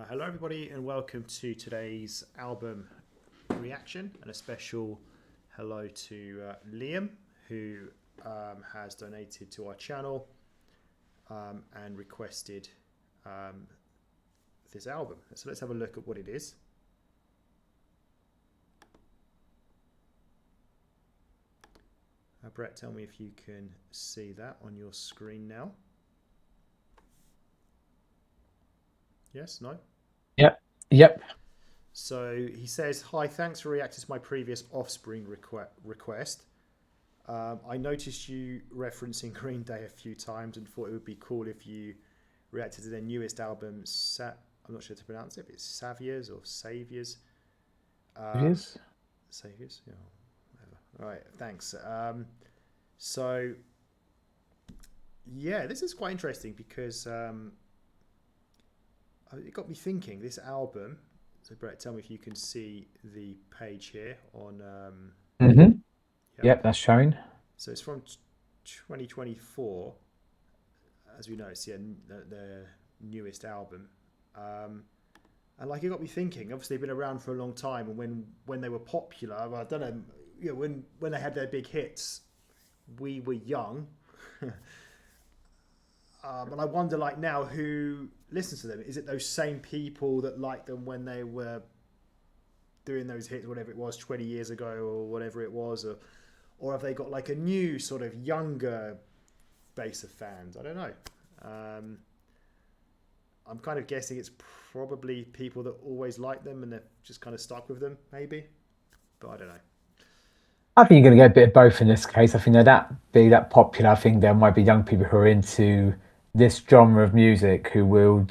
Hello, everybody, and welcome to today's album reaction, and a special hello to Liam, who has donated to our channel and requested this album. So let's have a look at what it is. Brett, tell me if you can see that on your screen now. Yes? No? Yep. So he says, "Hi, thanks for reacting to my previous Offspring request. I noticed you referencing Green Day a few times and thought it would be cool if you reacted to their newest album, I'm not sure how to pronounce it, but it's Saviors or Saviors. It is. Saviors? Yeah, whatever. All right, thanks. So, yeah, this is quite interesting because it got me thinking, this album. So, Brett, tell me if you can see the page here on... Yep, that's showing. So it's from 2024. As we know, it's the newest album. And like, it got me thinking, obviously they've been around for a long time, and when they were popular, I don't know, when they had their big hits, we were young. And I wonder, like, now, who listens to them? Is it those same people that liked them when they were doing those hits, whatever it was, 20 years ago or whatever it was, or have they got like a new sort of younger base of fans? I don't know. I'm kind of guessing it's probably people that always liked them and they're just kind of stuck with them, maybe. But I don't know. I think you're going to get a bit of both in this case. I think they're that popular. I think there might be young people who are into this genre of music who will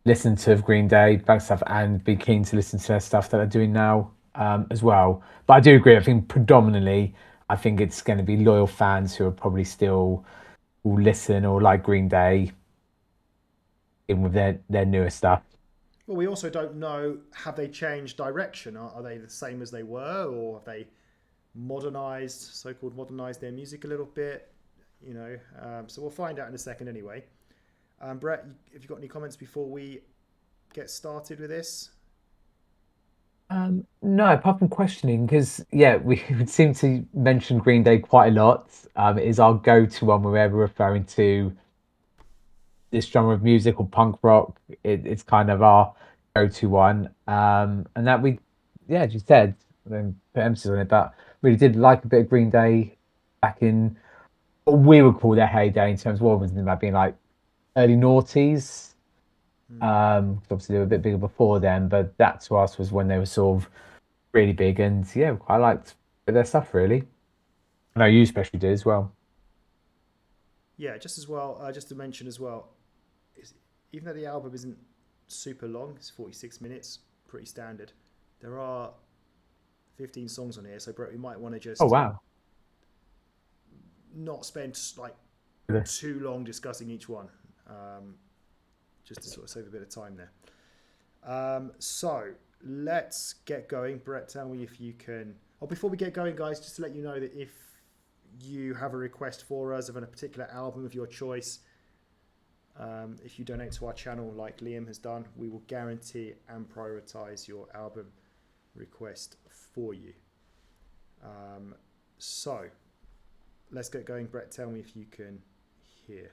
listen to Green Day, back stuff, and be keen to listen to their stuff that they're doing now as well. But I do agree. I think predominantly, I think it's going to be loyal fans who are probably still will listen or like Green Day in with their newer stuff. Well, we also don't know, have they changed direction? Are they the same as they were, or have they so-called modernized their music a little bit? So we'll find out in a second anyway. Brett, have you got any comments before we get started with this? No, apart from questioning, because we seem to mention Green Day quite a lot. It is our go-to one whenever we're referring to this genre of music or punk rock. It's kind of our go-to one, and that as you said, I don't put emphasis on it, but really did like a bit of Green Day back in what we would call their heyday in terms of what was about being like early noughties. Obviously they were a bit bigger before then, but that to us was when they were sort of really big, and I liked their stuff really. I know you especially did as well. Yeah, just to mention as well, even though the album isn't super long, it's 46 minutes, pretty standard, there are 15 songs on here, so Brett, we might want to just not spend like too long discussing each one, just to sort of save a bit of time there. So let's get going. Brett, tell me if you can... before we get going, guys, just to let you know that if you have a request for us of a particular album of your choice, if you donate to our channel like Liam has done, we will guarantee and prioritize your album request for you. So let's get going. Brett, tell me if you can hear.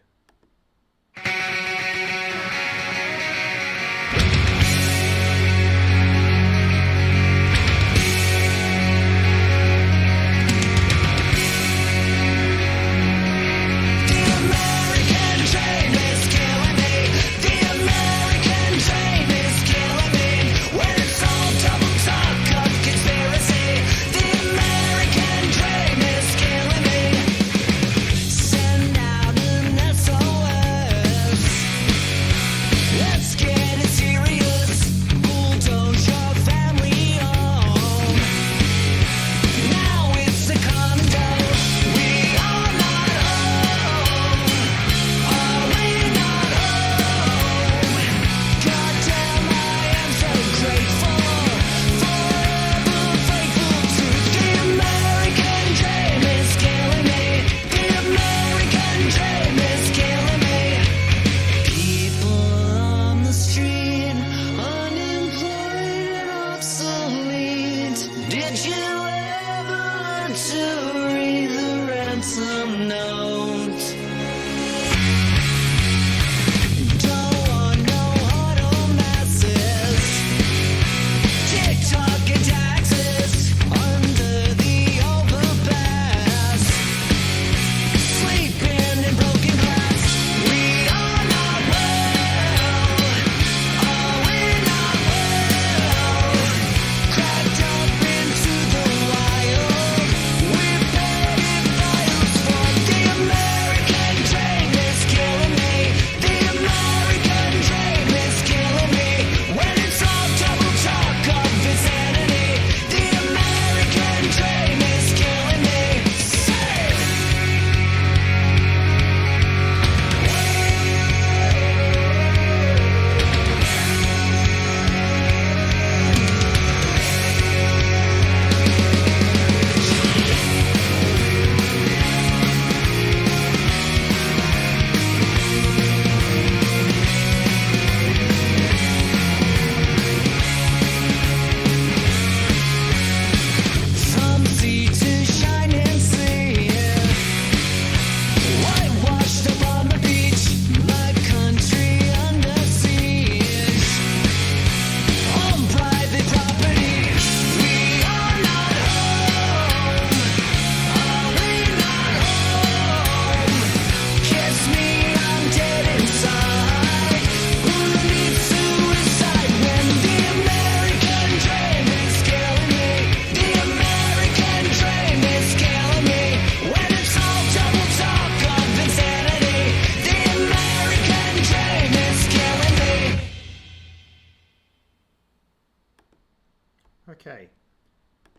Okay,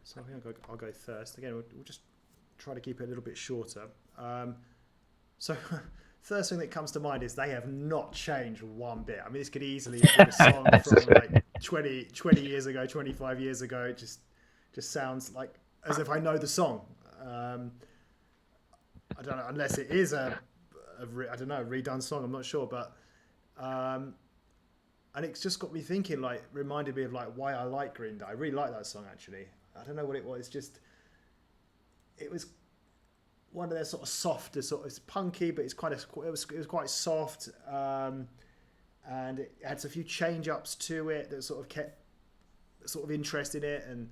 so I think I'll go first. Again, we'll just try to keep it a little bit shorter. So, first thing that comes to mind is they have not changed one bit. I mean, this could easily have been a song from like 20 years ago, 25 years ago. It just sounds like as if I know the song. I don't know, unless it is I don't know, a redone song. I'm not sure, but and it's just got me thinking. Like, reminded me of like why I like Green Day. I really like that song actually. I don't know what it was. Just it was one of their sort of softer, sort of it's punky, but it was quite soft, and it had a few change ups to it that sort of kept sort of interest in it, and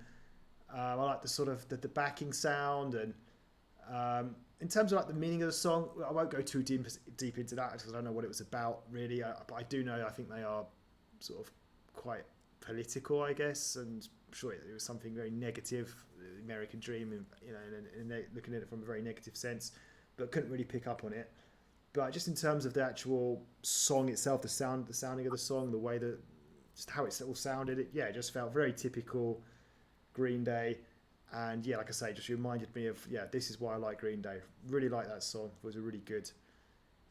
I like the sort of the backing sound, and in terms of like the meaning of the song, I won't go too deep into that because I don't know what it was about really, but I do know I think they are sort of quite political, I guess, and I'm sure it was something very negative, the American dream, and looking at it from a very negative sense, but couldn't really pick up on it. But just in terms of the actual song itself, the sounding of the song, the way that just how it all sounded, it just felt very typical Green Day. And yeah, like I say, just reminded me of this is why I like Green Day. Really like that song. It was a really good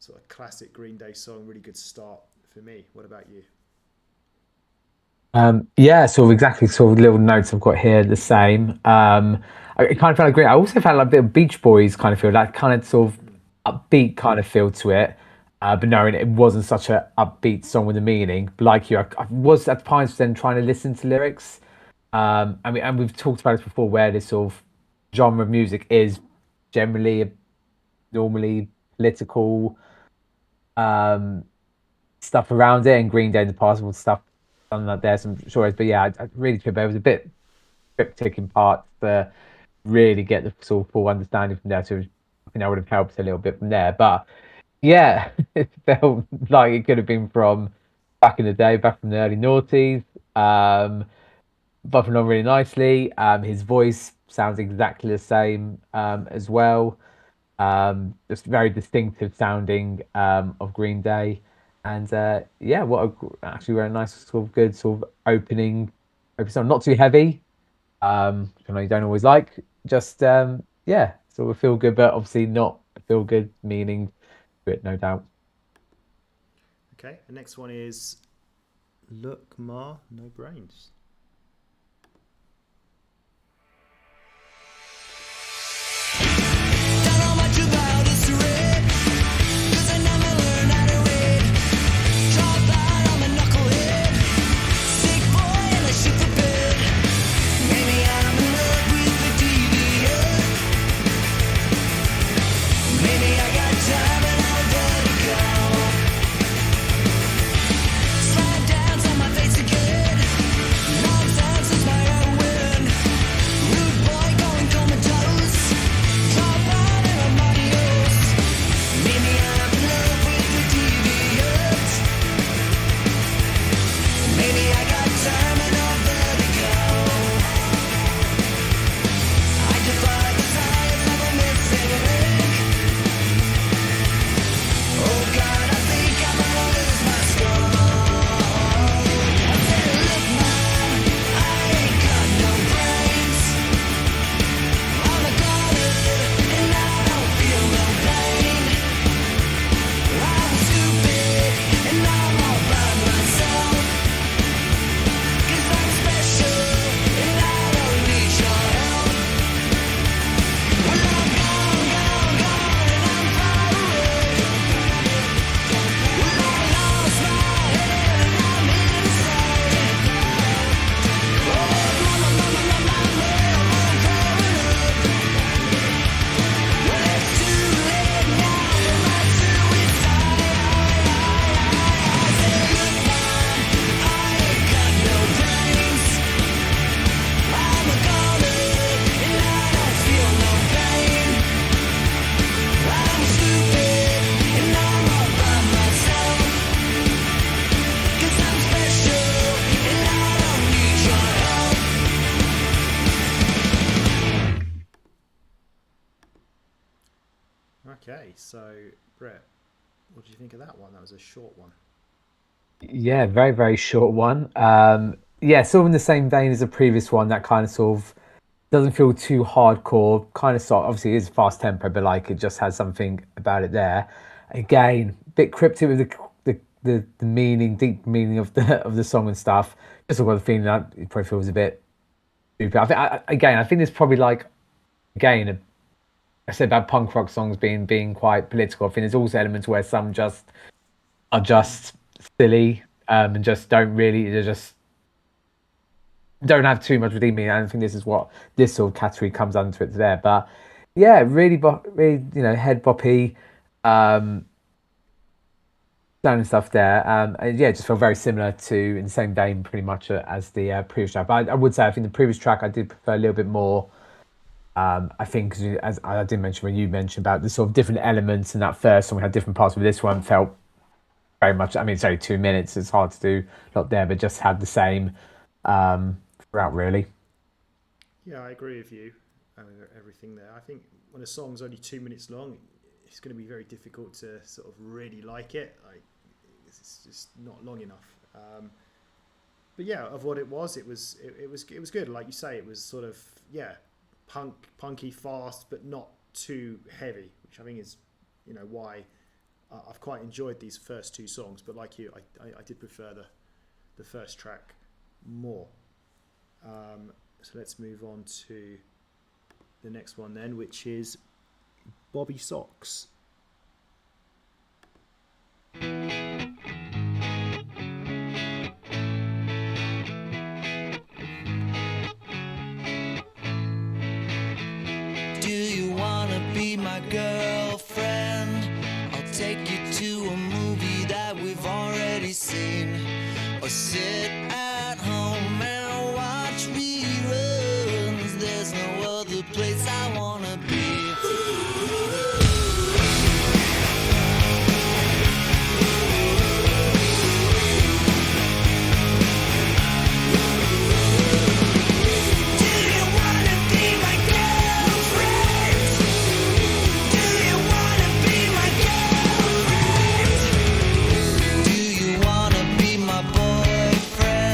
sort of classic Green Day song. Really good start for me. What about you? Yeah, sort of exactly sort of little notes I've got here the same. I kind of felt great. I also felt like a bit of Beach Boys kind of feel, that kind of sort of upbeat kind of feel to it. But no, it wasn't such a upbeat song with a meaning. But like you, I was at times then trying to listen to lyrics. I mean, and we've talked about this before, where this sort of genre of music is generally normally political um, stuff around it, and Green Day in the past with stuff done like there's some stories. But yeah, I really feel there was a bit cryptic in parts to really get the sort of full understanding from there. So I think that would have helped a little bit from there. But yeah, it felt like it could have been from back in the day, back from the early noughties. Buffing on really nicely. His voice sounds exactly the same as well. Just very distinctive sounding of Green Day, and yeah, actually very nice sort of good sort of opening song. Not too heavy. Which I know you don't always like. Just yeah, sort of feel good, but obviously not feel good meaning to it, no doubt. Okay, the next one is Look Ma, No Brains. Okay, so Brett, what do you think of that one? That was a short one. Yeah, very very short one. yeah, sort of in the same vein as the previous one. That kind of sort of doesn't feel too hardcore. Kind of sort. Obviously, it is fast tempo, but like it just has something about it there. Again, bit cryptic with the meaning, deep meaning of the song and stuff. Just got the feeling that it probably feels a bit stupid. I think it's probably like again. I said about punk rock songs being quite political. I think there's also elements where some just are just silly and just don't really they just don't have too much redeeming. I don't think this is what this sort of category comes under it there. But yeah, really, head boppy, um, sound and stuff there. And yeah, just feel very similar to in the same vein, pretty much as the previous track. But I would say I think the previous track I did prefer a little bit more. I think as I did mention when you mentioned about the sort of different elements in that first song, we had different parts. But this one felt very much. I mean, it's only 2 minutes. It's hard to do a lot there, but just had the same throughout, really. Yeah, I agree with you. Everything there. I think when a song's only 2 minutes long, it's going to be very difficult to sort of really like it. Like it's just not long enough. But yeah, of what it was good. Like you say, it was sort of punky, fast, but not too heavy, which I think is why I've quite enjoyed these first two songs. But like you, I did prefer the first track more. So let's move on to the next one then, which is Bobby Socks. My girlfriend, I'll take you to a movie that we've already seen, or sit at home and watch reruns. There's no other place I wanna be. Boyfriend.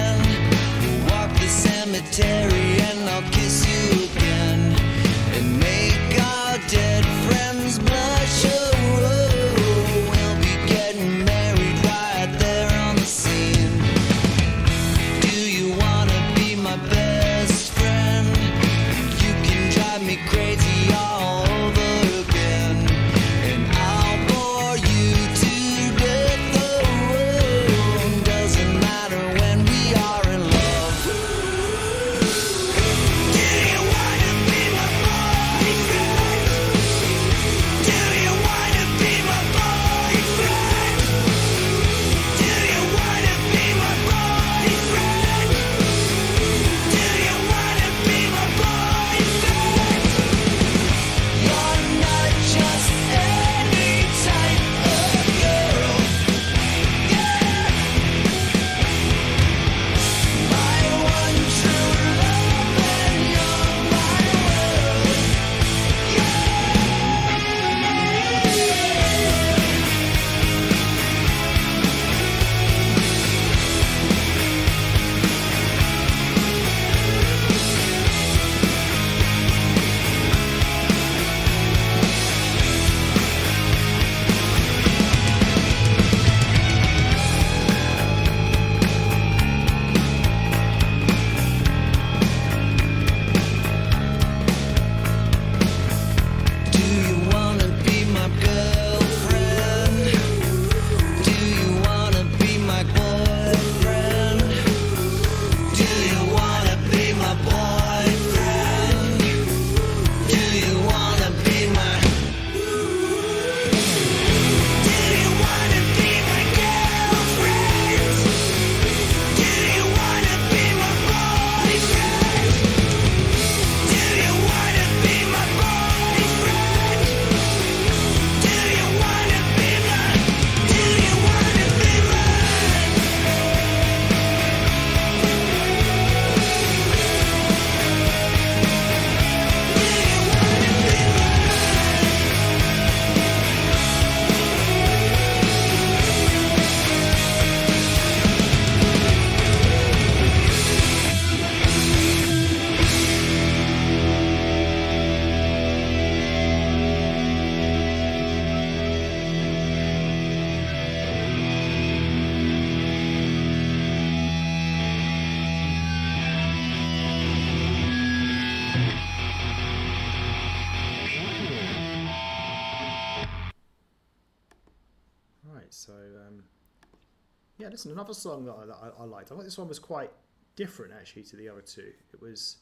yeah, listen, another song that I liked. I thought this one was quite different actually to the other two. It was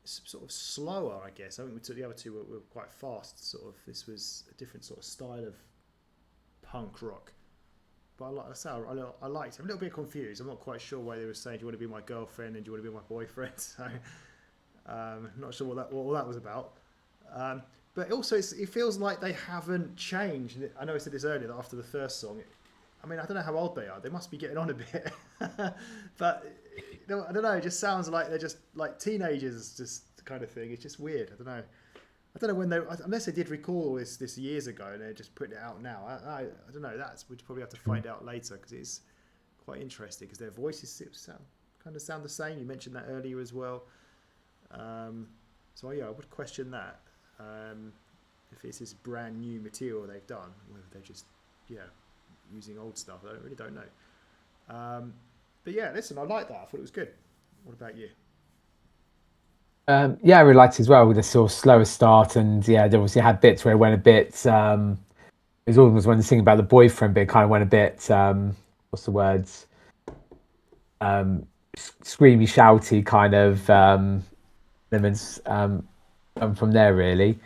sort of slower, I guess. I think the other two were quite fast. Sort of, this was a different sort of style of punk rock. But I liked it. I'm a little bit confused. I'm not quite sure why they were saying, "Do you want to be my girlfriend?" and "Do you want to be my boyfriend?" So, not sure what all that was about. But also, it feels like they haven't changed. I know I said this earlier that after the first song, I mean, I don't know how old they are. They must be getting on a bit. But I don't know. It just sounds like they're just like teenagers, just kind of thing. It's just weird. I don't know when they, unless they did record all this years ago and they're just putting it out now. I don't know. We'd probably have to find out later because it's quite interesting because their voices sound the same. You mentioned that earlier as well. So yeah, I would question that. If it's this brand new material they've done, whether they're just using old stuff, I really don't know. But yeah, listen, I like that. I thought it was good. What about you? Yeah, I really liked it as well with the sort of slower start, and yeah, they obviously had bits where it went a bit. It was almost when they sing about the boyfriend bit, kind of went a bit. What's the words? Screamy, shouty kind of elements from there, really.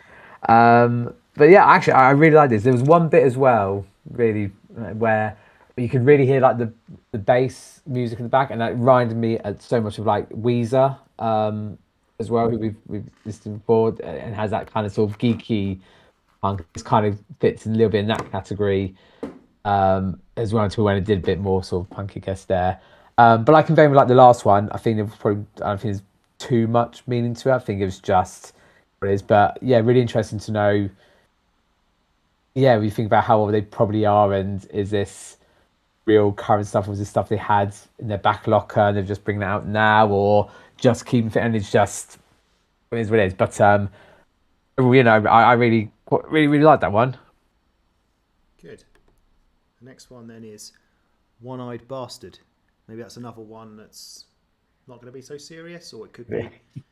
But yeah, actually, I really like this. There was one bit as well, really, where you could really hear like the bass music in the back, and that reminded me so much of like Weezer. As well, who we've listened before, and has that kind of sort of geeky punk. This kind of fits a little bit in that category, as well, until when it did a bit more sort of punky guess there. But I can very much like the last one. I think I don't think there's too much meaning to it. I think it was just what it is. But yeah, really interesting to know. Yeah, we think about how old they probably are, and is this real current stuff, or was this stuff they had in their back locker and they're just bringing it out now, or just keeping fit, and it's just it is what it is. But I really like that one. Good. The next one then is One-Eyed Bastard. Maybe that's another one that's not going to be so serious, or it could be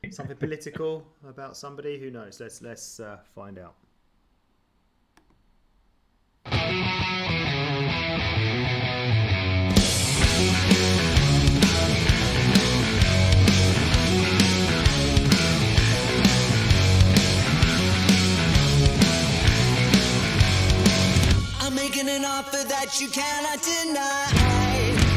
something political about somebody. Who knows? Let's find out. Making an offer that you cannot deny.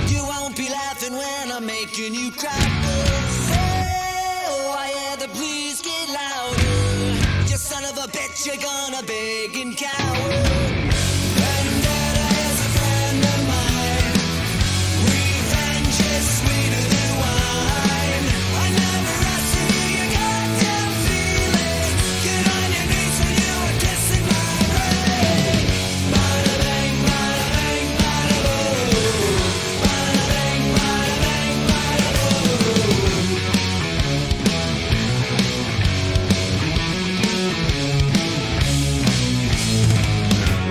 You won't be laughing when I'm making you cry. Oh, I hear the please get louder. You son of a bitch, you're gonna beg and cower. Vendetta is a friend of mine. Revenge is sweeter than wine. I never asked you, you goddamn feeling. Get on your knees when you are kissing my ring. Bada bang, bada bang, bada boom. Bada bang, bada bang, bada boom.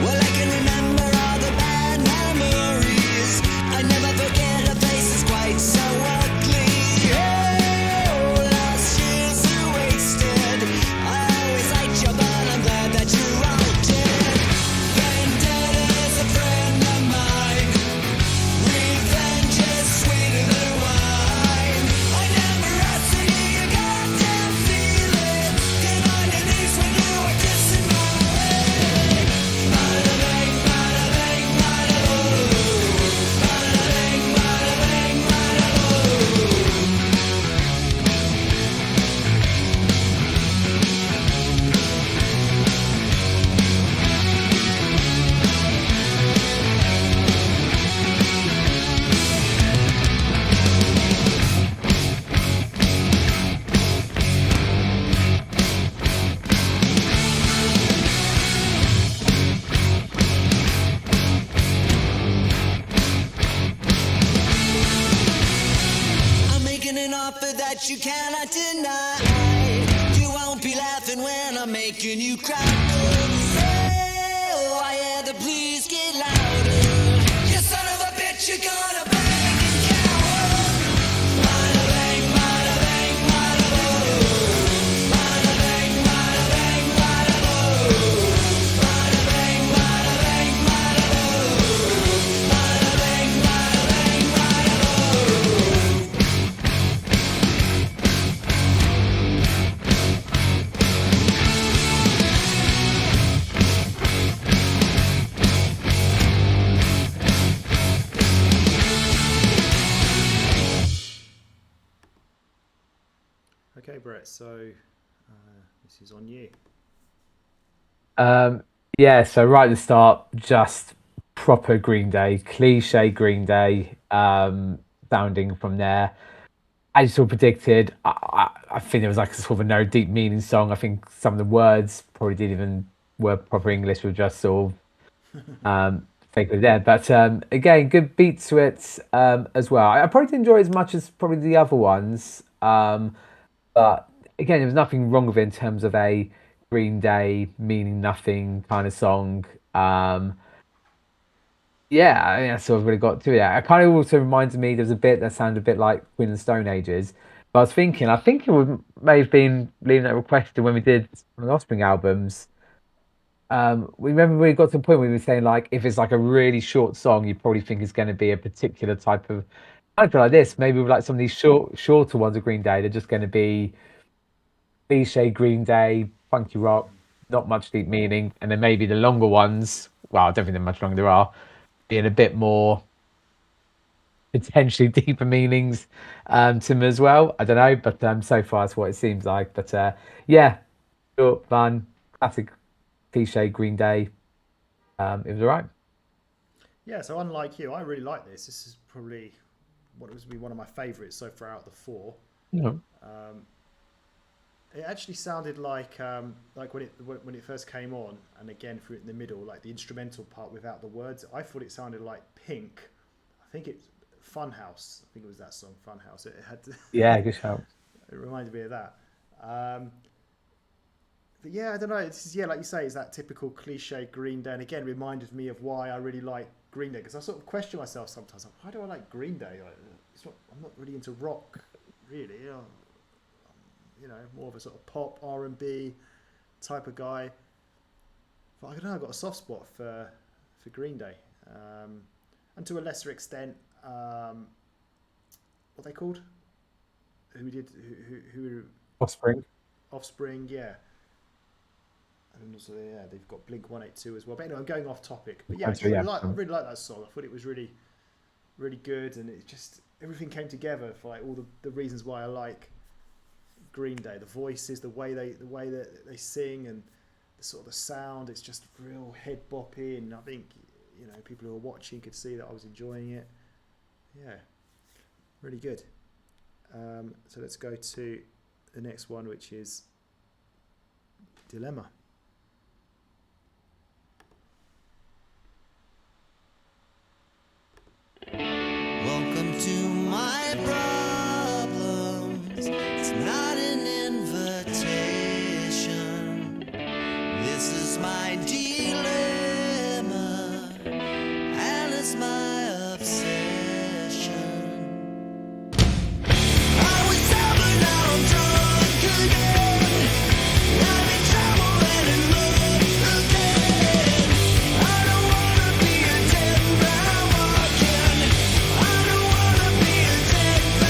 Well, I can remember all the bad memories. I never forget a face that's quite so ugly. Oh, last year's are wasted. I always liked you, but I'm glad that you're all dead. Vendetta's a friend of mine. Revenge is sweeter than wine. I never asked you, you goddamn feel it. Get on your knees when you are kissing my ring. Bada bang, bada bang, bada boom. Bada bang, bada bang, bada boom. I'm making an offer that you cannot deny. You won't be laughing when I'm making you cry. Oh, I hear the please get louder. You son of a bitch, you're gonna bang and cower. Bada bang, bada bang, bada boom. Bada bang, bada bang, bada boom. Bada bang, bada bang, bada boom. Bada bang, Okay, Brett. So this is on you. Um, yeah, so right at the start, just proper Green Day, cliche Green Day, sounding from there. As you sort of predicted, I think it was like a sort of a no deep meaning song. I think some of the words probably didn't even were proper English, were just sort of fake with there. But again, good beat to it as well. I probably didn't enjoy it as much as probably the other ones. But again, there was nothing wrong with it in terms of a Green Day meaning nothing kind of song. Yeah, I think that's sort of really got to it. It kind of also reminded me there's a bit that sounded a bit like Queen and Stone Ages. But I was thinking, I think it would may have been leaving that requested when we did one of the Offspring albums. We remember we got to the point where we were saying like if it's like a really short song, you probably think it's going to be a particular type of. I feel like this. Maybe with like some of these shorter ones of Green Day, they're just going to be cliche Green Day, funky rock, not much deep meaning, and then maybe the longer ones. Well, I don't think they're much longer there are, being a bit more potentially deeper meanings to them as well. I don't know, but so far that's what it seems like. But yeah, short, fun, classic cliche Green Day. It was alright. Yeah. So unlike you, I really like this. This is probably what was be one of my favourites so far out of the four. Mhm. It actually sounded like when it first came on, and again through it in the middle, like the instrumental part without the words. I thought it sounded like Pink. I think it's Funhouse. I think it was that song, Funhouse. It had Yeah, good shout. it reminded me of that. But yeah, I don't know. It's like you say, it's that typical cliche Green Day, and again reminded me of why I really like Green Day, because I sort of question myself sometimes. Like, why do I like Green Day? Like, I'm not really into rock, really. More of a sort of pop R&B type of guy. But I don't know, I've got a soft spot for Green Day, and to a lesser extent, what are they called? Who Offspring. Offspring, yeah. And also, yeah, they've got Blink 182 as well. But anyway, I'm going off topic. But yeah, I really like that song. I thought it was really, really good, and it just everything came together for like all the reasons why I like Green Day. The voices, the way that they sing, and the sort of the sound. It's just real head boppy, and I think people who are watching could see that I was enjoying it. Yeah, really good. So let's go to the next one, which is Dilemma. Welcome to my problems. It's not an invitation. This is my dilemma, and it's my obsession. I was down, but now I'm drunk again. I'm in trouble and in love again. I don't wanna be a dead man walking. I don't wanna be a dead man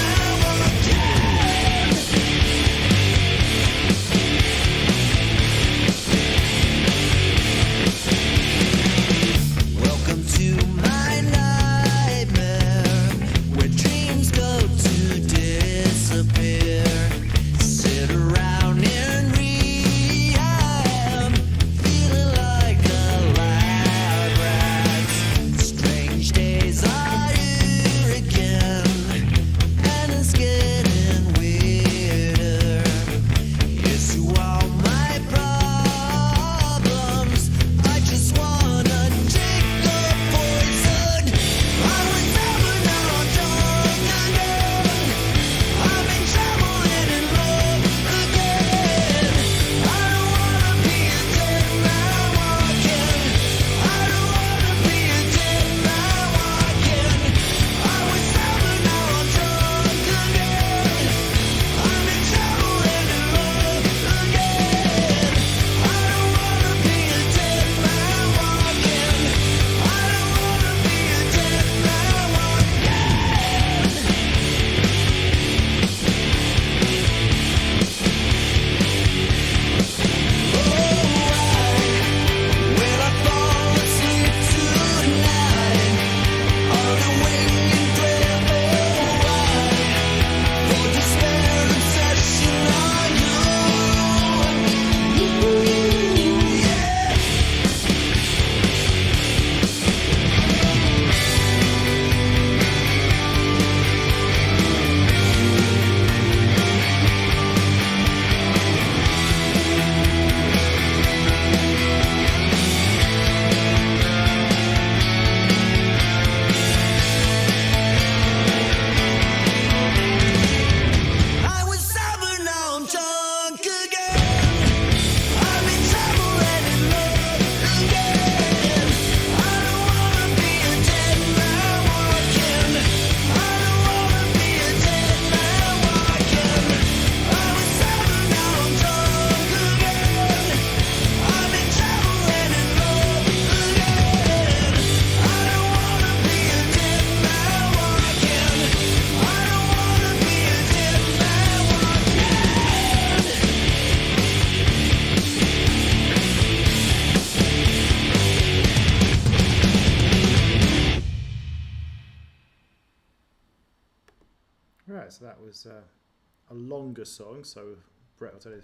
Right, so that was a longer song. So Brett will tell you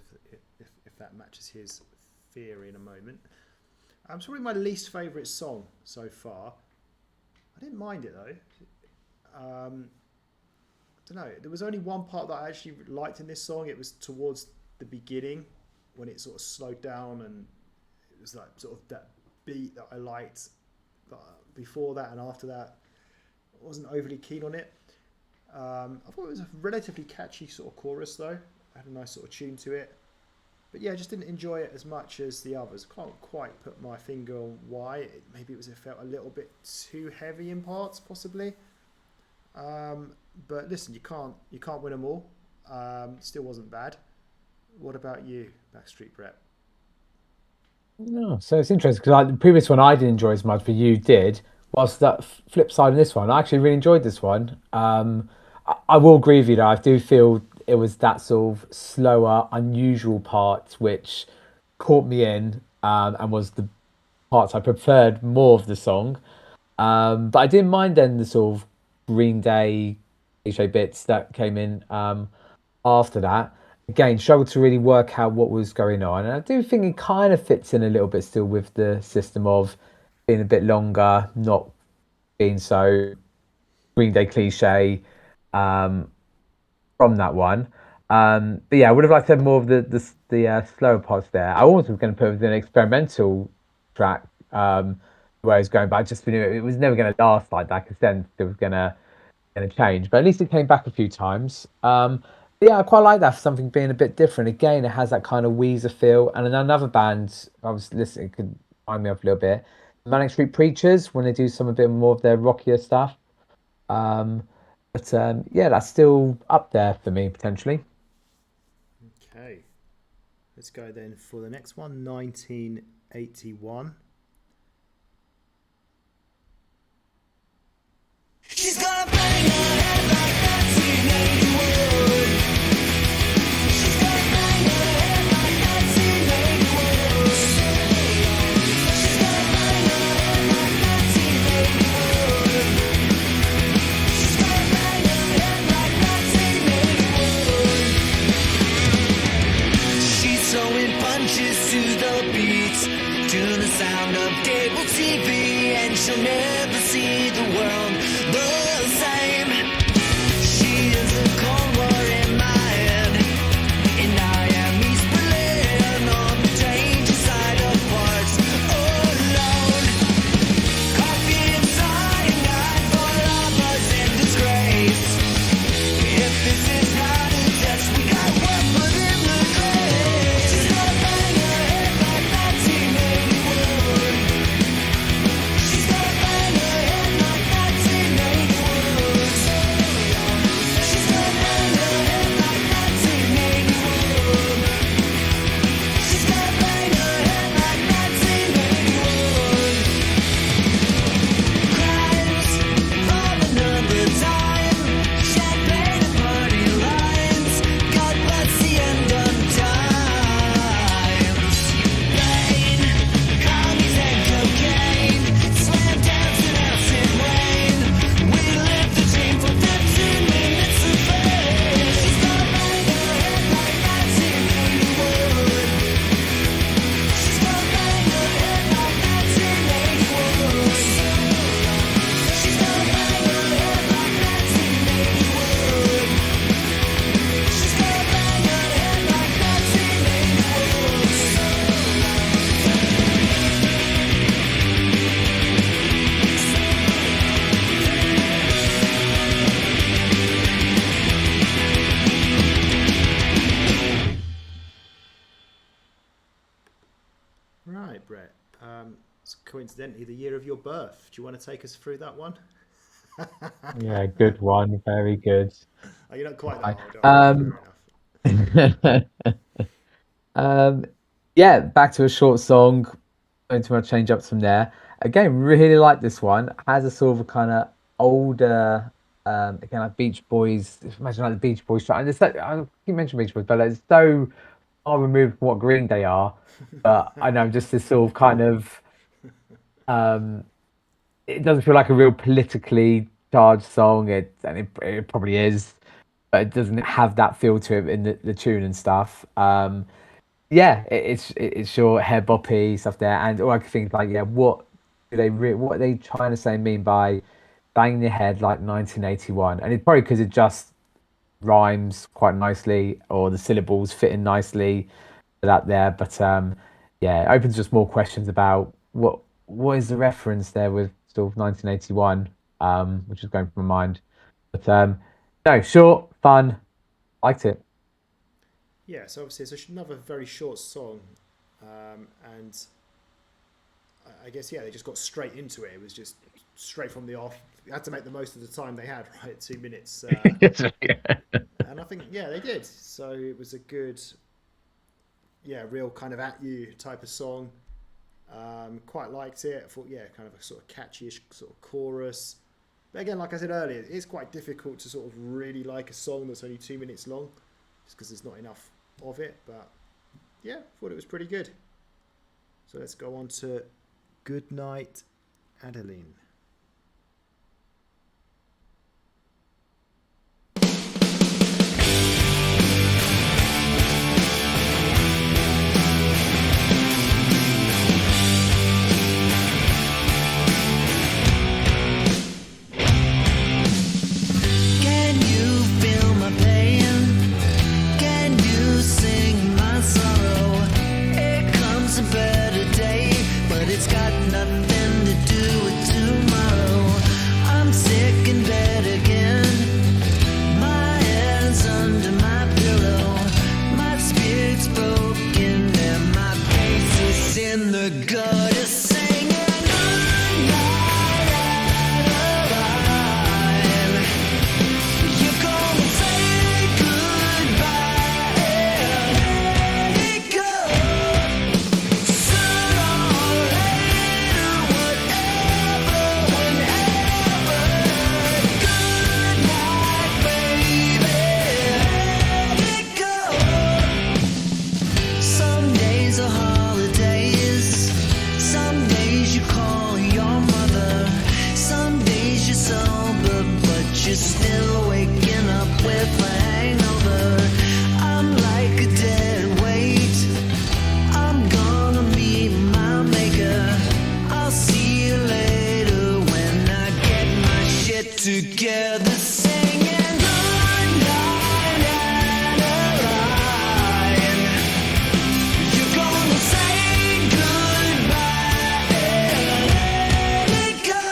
if that matches his theory in a moment. It's probably my least favourite song so far. I didn't mind it though. I don't know. There was only one part that I actually liked in this song. It was towards the beginning when it sort of slowed down and it was like sort of that beat that I liked. But before that and after that, I wasn't overly keen on it. I thought it was a relatively catchy sort of chorus though. It had a nice sort of tune to it. But yeah, I just didn't enjoy it as much as the others. Can't quite put my finger on why. Maybe it felt a little bit too heavy in parts, possibly. But listen, you can't win them all. Still wasn't bad. What about you, Backstreet Brett? No, so it's interesting because like, the previous one I didn't enjoy as much, but you did. Whilst that flip side of this one, I actually really enjoyed this one. I will agree with you though. I do feel it was that sort of slower, unusual part which caught me in, and was the parts I preferred more of the song. But I didn't mind then the sort of Green Day cliche bits that came in after that. Again, struggled to really work out what was going on. And I do think it kind of fits in a little bit still with the system of being a bit longer, not being so Green Day cliche um, from that one. But yeah, I would have liked to have more of the slower parts there. I always was going to put it with an experimental track where I was going, but I just knew it was never going to last like that because then it was going to change. But at least it came back a few times. But yeah, I quite like that for something being a bit different. Again, it has that kind of Weezer feel. And then another band I was listening could remind me of a little bit. Manic Street Preachers when they do some a bit more of their rockier stuff. Um, but yeah, that's still up there for me potentially. Okay, let's go then for the next one, 1981. She's gonna bang her head like that teenage wood. She's gonna bang her head like that teenage wood. She's gonna bang her head like that teenage wood. She's gonna bang her head like that teenage wood. She's throwing punches to the beat, to the sound of cable TV, and she'll never see the world the same. She is a cold war in my head, and I am East Berlin on the danger side of parts alone. Coffee and cyanide for lovers in disgrace. If this is not a test, we got one foot in the grave. She's gonna bang her head like that teenage wood. She's gonna bang her head like that teenage wood. She's gonna bang her head like that teenage wood. She's gonna bang her head like that teenage wood. Crimes of another time, champagne and party lines, God bless the end of times. Pain, commies and cocaine, slam dance and acid rain. We lived the dream for 15 minutes of fame. She's gonna bang her head like that teenage wood. She's gonna bang her head like that teenage wood. She's gonna bang her head like that teenage wood. She's gonna bang her head like that teenage Right, Brett. It's coincidentally the year of your birth. Do you want to take us through that one? Yeah, good one. Very good. Oh, you're not quite Right. that old. Fair enough. um, yeah, back to a short song. Going to change up from there. Again, really like this one. Has a sort of a kind of older, again like Beach Boys. Imagine like the Beach Boys track. And it's like, I keep mentioning Beach Boys, but like, it's so far removed from what Green Day are. But I know just this sort of kind of, um, it doesn't feel like a real politically charged song. It probably is. but it doesn't have that feel to it in the tune and stuff. Yeah, it's your hair boppy stuff there, and all I can think is like, yeah, what are they trying to say mean by banging your head like 1981? And it's probably because it just rhymes quite nicely, or the syllables fit in nicely for that there. But yeah, it opens just more questions about what is the reference there with sort of 1981, which is going through my mind. But no, short, fun, liked it. Yeah, so obviously it's another very short song, and I guess yeah, they just got straight into it. It was just straight from the off. You had to make the most of the time they had, right? 2 minutes, and I think yeah, they did. So it was a good, yeah, real kind of at you type of song. Quite liked it. I thought yeah, kind of a sort of catchy-ish sort of chorus. But again, like I said earlier, it's quite difficult to sort of really like a song that's only 2 minutes long, just because there's not enough of it. But yeah, thought it was pretty good. So let's go on to Good Night, Adeline. Can you feel my pain? Can you sing my sorrow? Here comes a better day, but it's got nothing to do with tomorrow. I'm sick in bed again. My head's under my pillow. My spirit's broken and my face is in the gutter singing good night, Adeline. You're gonna say goodbye and let it go. Sooner or later, whatever, whenever. Good night, baby, let it go. Some days are holidays. Some days you call your mother. Some days you're sober, but you're still waking up with a hangover. I'm like a dead weight. I'm gonna meet my maker. I'll see you later when I get my shit together. Singing good night, Adeline. You're gonna say goodbye and let it go.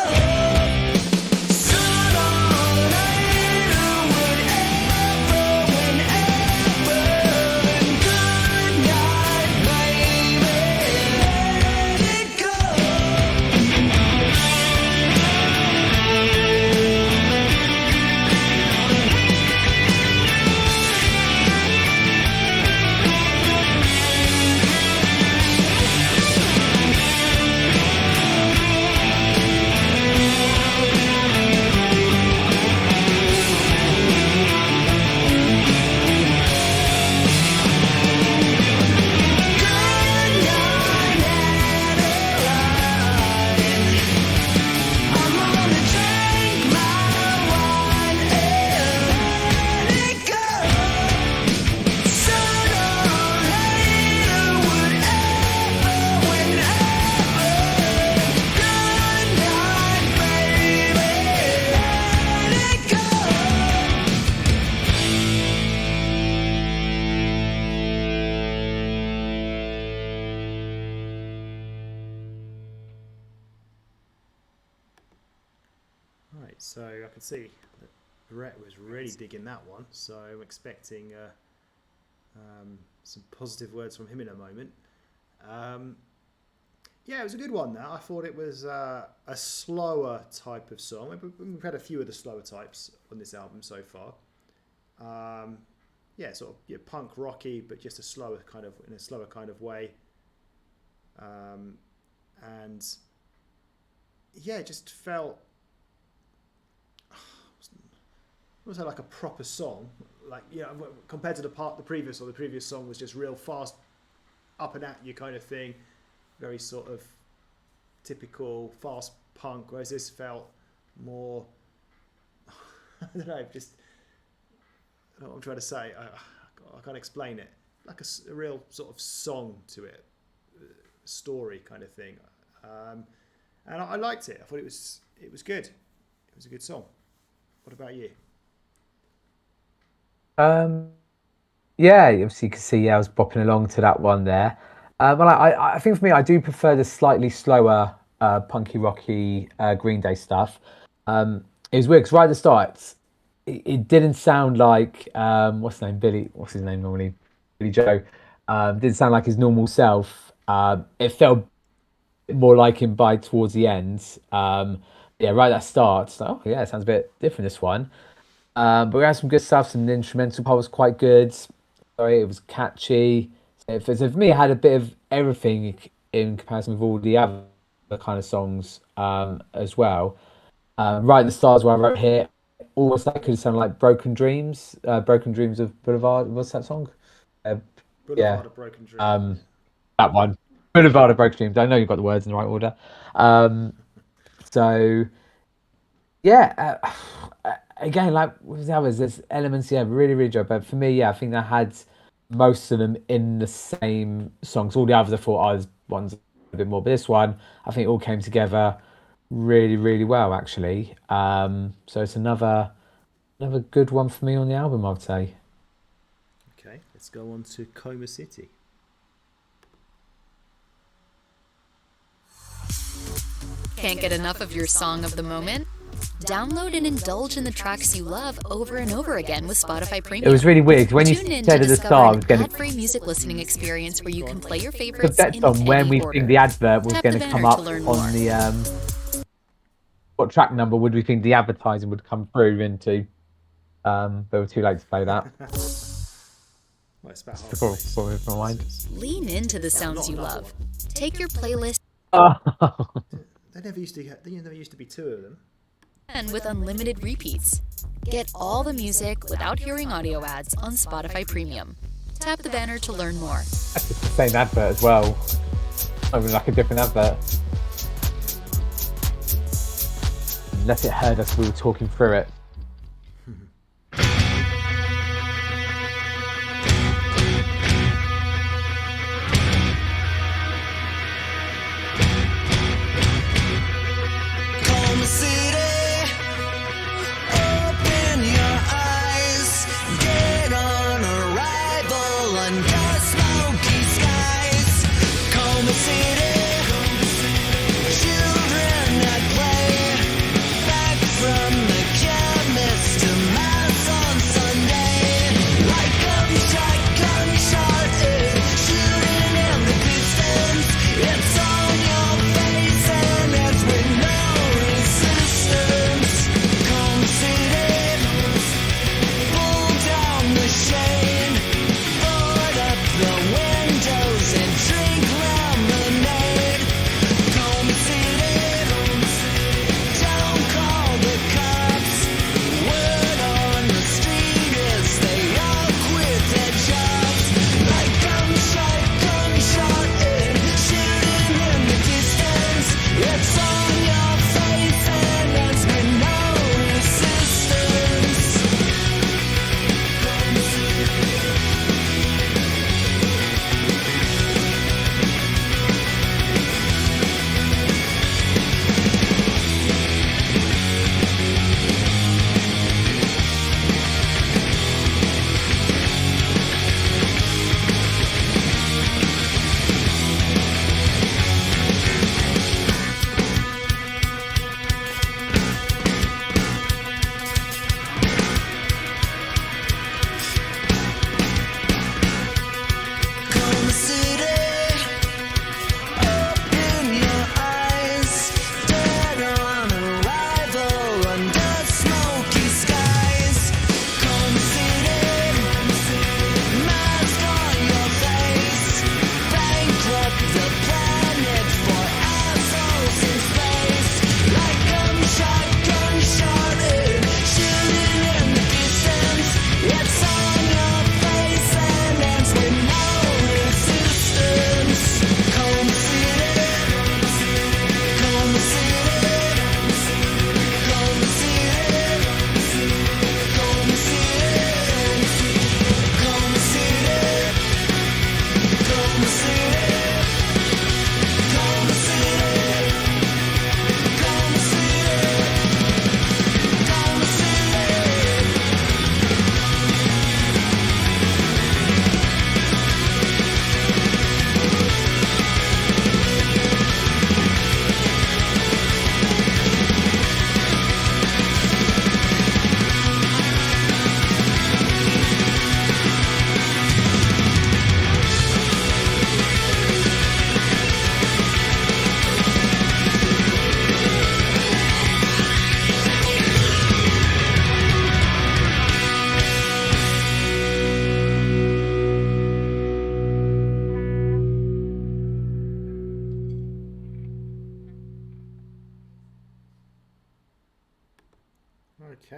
Sooner or later, whatever, whenever. Good night, baby, let it go. Good night, Adeline. I'm gonna drink my wine and let it go. Sooner or later, whatever, whenever. Good night, baby, let it go. Right, so I can see that Brett was really digging that one. So I'm expecting some positive words from him in a moment. Yeah, it was a good one. That I thought it was a slower type of song. We've had a few of the slower types on this album so far. Yeah, sort of punk rocky, but just a slower kind of in a slower kind of way. And yeah, it just felt also like a proper song. Like compared to the previous song was just real fast, up and at you kind of thing, very sort of typical fast punk. Whereas this felt more, I don't know, just know what I'm trying to say. I can't explain it. Like a real sort of song to it, story kind of thing. And I liked it. I thought it was good. It was a good song. What about you? Yeah, obviously you can see. Yeah, I was bopping along to that one there. But I think for me, I do prefer the slightly slower, punky, rocky Green Day stuff. It was weird because right at the start, it didn't sound like what's his name, Billy. What's his name normally? Billy Joe. Didn't sound like his normal self. It felt more like him by towards the end. Yeah, right at the start. So, oh yeah, it sounds a bit different this one. But we had some good stuff. Some the instrumental part was quite good. Sorry, it was catchy. So for me, it had a bit of everything in comparison with all the other kind of songs as well. Right at the start, as well, I wrote here, almost that could sound like Broken Dreams of Boulevard. What's that song? Uh, yeah, Boulevard of Broken Dreams. that one. Boulevard of Broken Dreams. I know you've got the words in the right order. So yeah, again, like with the others, there's elements, yeah, really, really good. But for me, yeah, I think that had most of them in the same songs. All the others, I thought, oh, this one's a bit more, but this one, I think it all came together really, really well, actually. So it's another good one for me on the album, I'd say. Okay, let's go on to Coma City. Can't get enough of your song of the moment? Download and indulge in the tracks you love over and over again with Spotify Premium. It was really weird 'cause when you Tune in said to at the discover start, I an was going ad-free music listening experience where you can play your to favorites bet in on when any we order. think the advert was Tap going the to come banner up to learn on more. the what track number would we think the advertising would come through into. But we're too late to play that. Well, it's about Before halfway. my mind. Lean into the sounds you love. Take your playlist Oh. There never used to be two of them. and with unlimited repeats. Get all the music without hearing audio ads on Spotify Premium. Tap the banner to learn more. It's the same advert as well. I mean, like a different advert. Unless it heard us, we were talking through it. Home City, open your eyes. Dead on arrival under smoky skies. Coma City, children at play. Back from the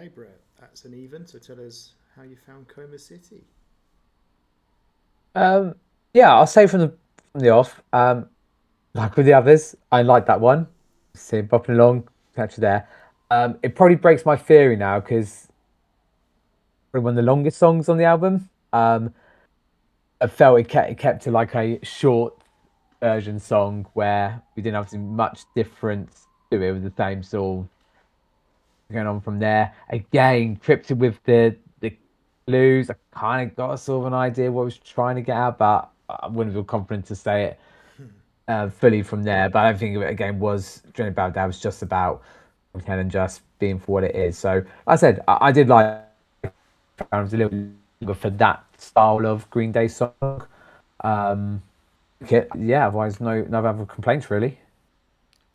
Okay, Brett, that's an even. So tell us how you found Coma City. Yeah, I'll say from the off. Like with the others, I like that one. See him bopping along, catch you there. It probably breaks my theory now because probably one of the longest songs on the album. I felt it kept to like a short version song where we didn't have much difference to it. It was the same sort of going on from there. Again, cryptic with the clues. I kind of got a sort of an idea what I was trying to get at, but I wouldn't feel confident to say it fully from there. But I don't think it again was Journey About That was just about and just being for what it is. So like I said I did like I was a little bit for that style of Green Day song. Um, yeah, otherwise no other complaints really.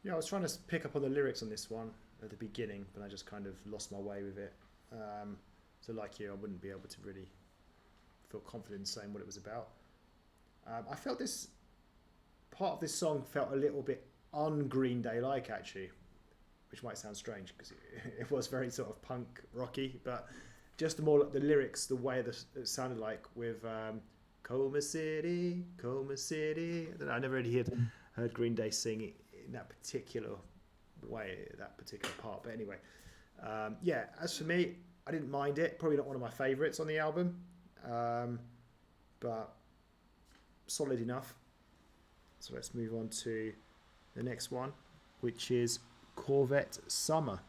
Yeah, I was trying to pick up on the lyrics on this one at the beginning, but I just kind of lost my way with it. So like you, I wouldn't be able to really feel confident in saying what it was about. I felt this part of this song felt a little bit un-Green Day-like actually, which might sound strange because it was very sort of punk rocky, but just the more the lyrics, the way that it sounded like with Coma City, Coma City. I don't know, I never really heard Green Day sing it in that particular way, that particular part. But anyway, yeah, as for me, I didn't mind it. Probably not one of my favourites on the album, but solid enough. So let's move on to the next one, which is Corvette Summer.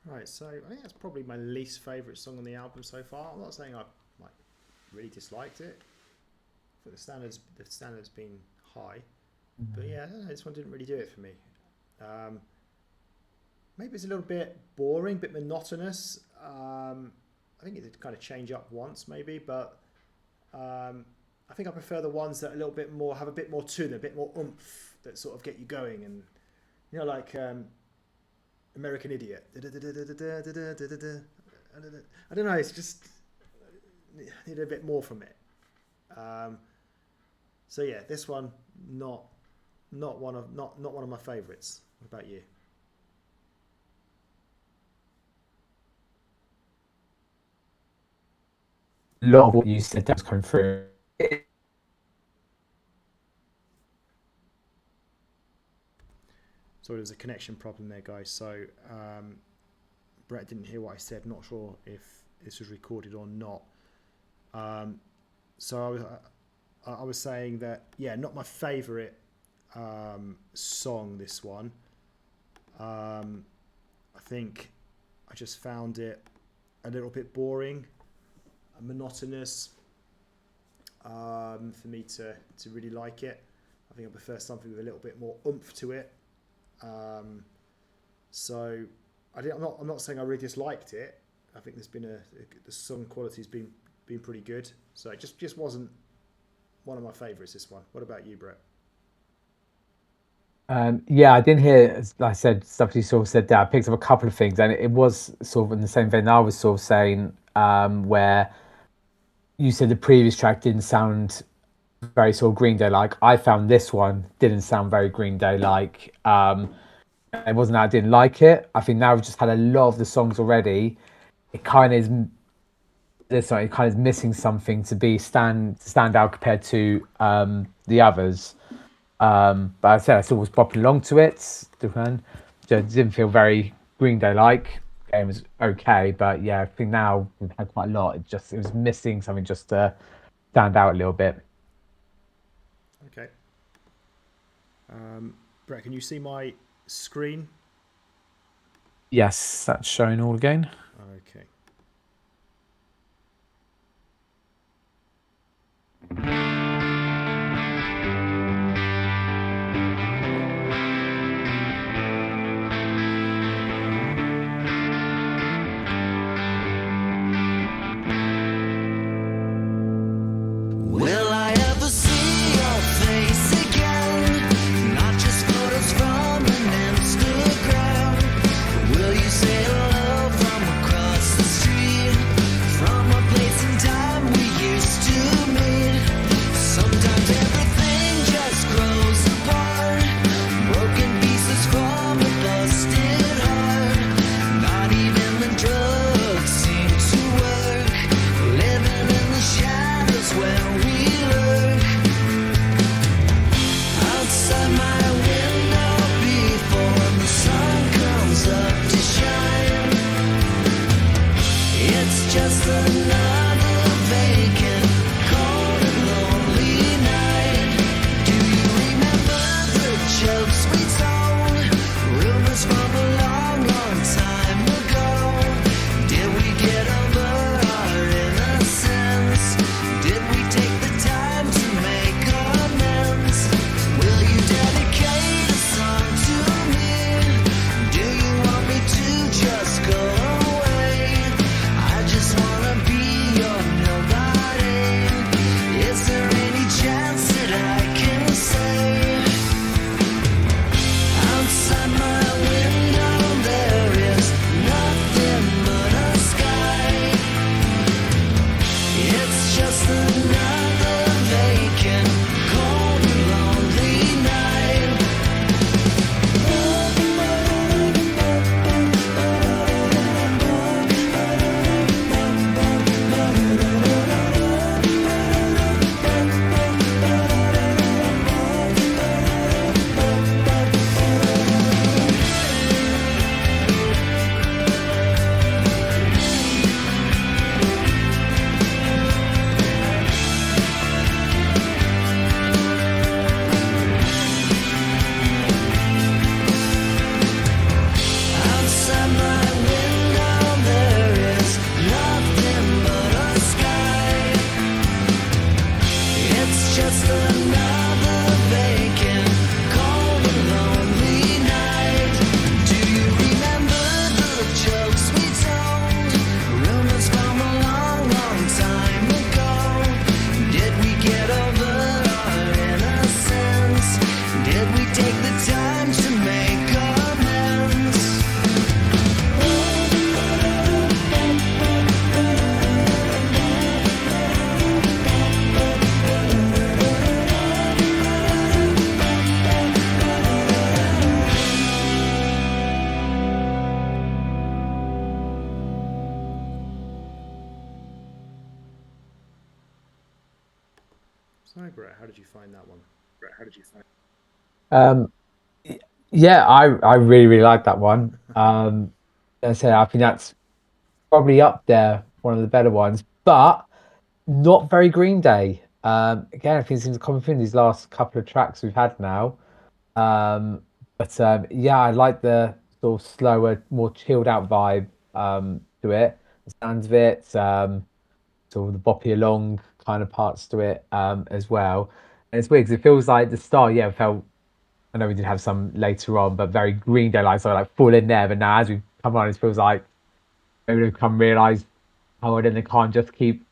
Right, so I think that's probably my least favourite song on the album so far. I'm not saying I really disliked it, but the standard's been high. But yeah, I don't know, this one didn't really do it for me. Maybe it's a little bit boring, a bit monotonous. I think it did kind of change up once, maybe, but I think I prefer the ones that are a little bit more, have a bit more to them, a bit more oomph, that sort of get you going. And like American Idiot. I don't know. It's just need a bit more from it. So yeah, this one not one of my favourites. What about you? A lot of what you said does come through. So there's a connection problem there, guys. So Brett didn't hear what I said. Not sure if this was recorded or not. So I was saying that, yeah, not my favourite song, this one. I think I just found it a little bit boring, monotonous, for me to really like it. I think I prefer something with a little bit more oomph to it. So I'm not saying I really disliked it. I think there's been the song quality's been pretty good. So it just wasn't one of my favourites, this one. What about you, Brett? Yeah, I didn't hear, as I said, stuff you sort of said there. I picked up a couple of things, and it was sort of in the same vein I was sort of saying, where you said the previous track didn't sound very sort of Green Day like. I found this one didn't sound very Green Day like. It wasn't that I didn't like it. I think now we've just had a lot of the songs already. It kind of is missing something to stand out compared to the others. But I said I still was popping along to it. Didn't feel very Green Day like. It was okay, but yeah, I think now we've had quite a lot. It was missing something just to stand out a little bit. Okay. Brett, can you see my screen? Yes, that's showing all again. Okay. Will I ever see your face again? Not just photos from an Instagram. Will you say hello from across the Hi, Brett. How did you find that one? Um, yeah, I really like that one. As I say, I think that's probably up there, one of the better ones, but not very Green Day. Again, I think it seems a common thing these last couple of tracks we've had now. Um, but yeah, I like the sort of slower, more chilled out vibe to it. The sounds of it, sort of the boppy along kind of parts to it as well. And it's weird because it feels like the start, yeah, felt. I know we did have some later on, but very Green Day like, so like full in there. But now as we come on, it feels like maybe they've come realise how then they can't just keep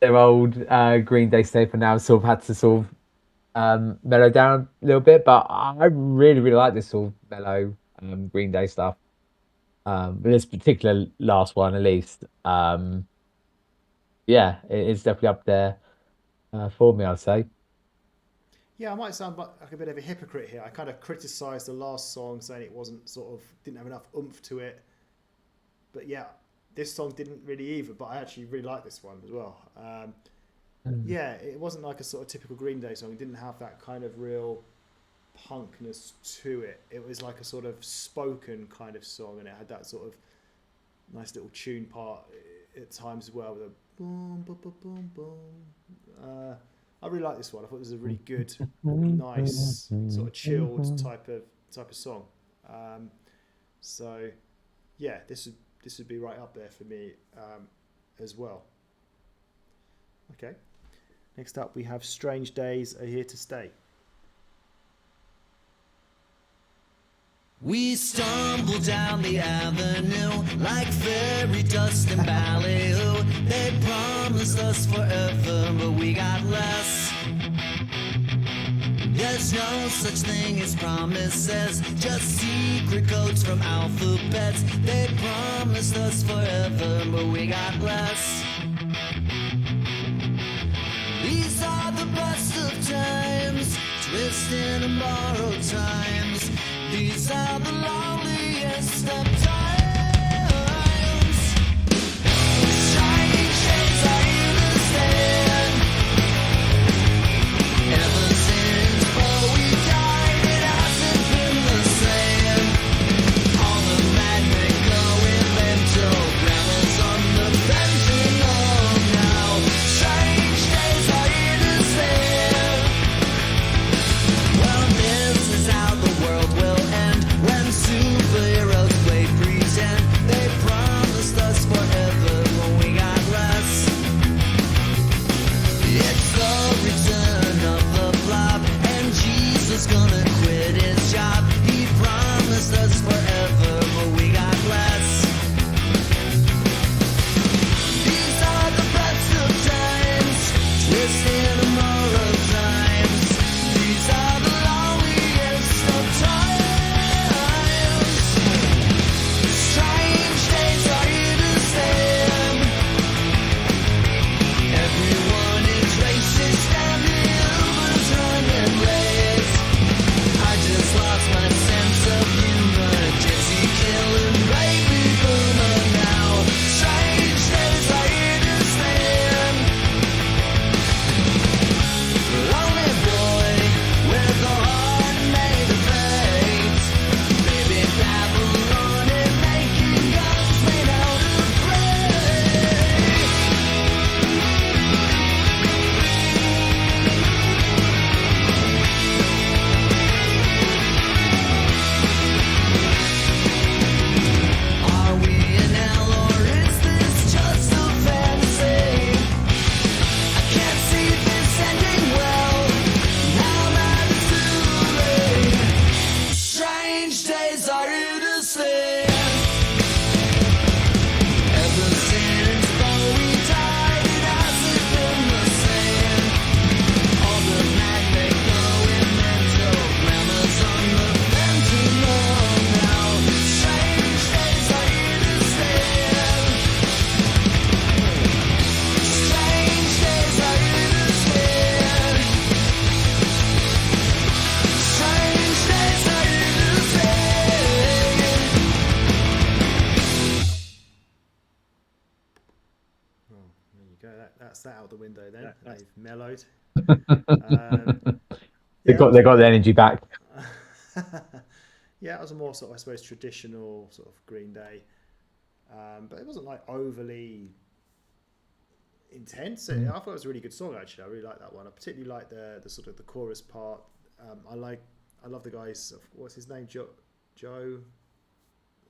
their old Green Day staple now. Sort of had to sort of mellow down a little bit, but I really like this sort of mellow Green Day stuff. But this particular last one, at least, yeah, it's definitely up there for me, I'd say. Yeah, I might sound like a bit of a hypocrite here. I kind of criticised the last song, saying it wasn't didn't have enough oomph to it. But yeah, this song didn't really either. But I actually really like this one as well. Yeah, it wasn't like a sort of typical Green Day song. It didn't have that kind of real punkness to it. It was like a sort of spoken kind of song, and it had that sort of nice little tune part at times as well, with a boom, boom, boom, boom, boom. I really like this one. I thought it was a really good, nice, sort of chilled type of song. So, yeah, this would be right up there for me as well. Okay. Next up, we have Strange Days Are Here to Stay. We stumble down the avenue like fairy dust and ballyhoo. They promised us forever, but we got less. There's no such thing as promises, just secret codes from alphabets. They promised us forever, but we got less. These are the best of times, twisting and borrowed times. These are the loneliest of times. Shining shades are here to stand. Ever since Bowie died, it hasn't been the same. All the magnet going mental, grandma's on the fentanyl now. Strange days are here to stand. Well, this is how the world will end when superheroes play free. that's that out the window then. Yeah. They've mellowed. They got the energy back. Yeah, it was a more sort of, I suppose, traditional sort of Green Day, but it wasn't like overly intense. I thought it was a really good song actually. I really like that one. I particularly like the sort of the chorus part. I love the guys. What's his name? Joe.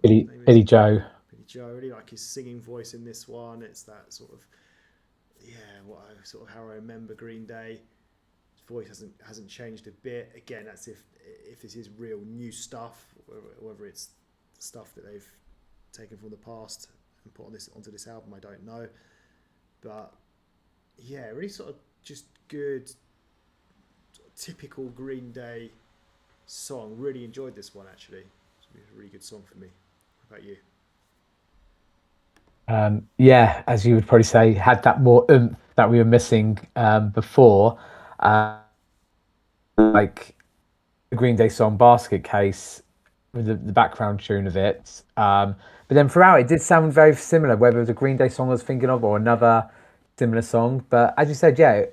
Billy Joe. Billy Joe. I really like his singing voice in this one. It's that sort of how I remember Green Day. His voice hasn't changed a bit. Again, that's if this is real new stuff, whether it's stuff that they've taken from the past and put onto this album, I don't know. But yeah, really sort of just good, sort of typical Green Day song. Really enjoyed this one actually. It's a really good song for me. What about you? Yeah, as you would probably say, had that more oomph that we were missing before. Like the Green Day song Basket Case with the background tune of it. But then throughout it did sound very similar, whether it was a Green Day song I was thinking of or another similar song. But as you said, yeah,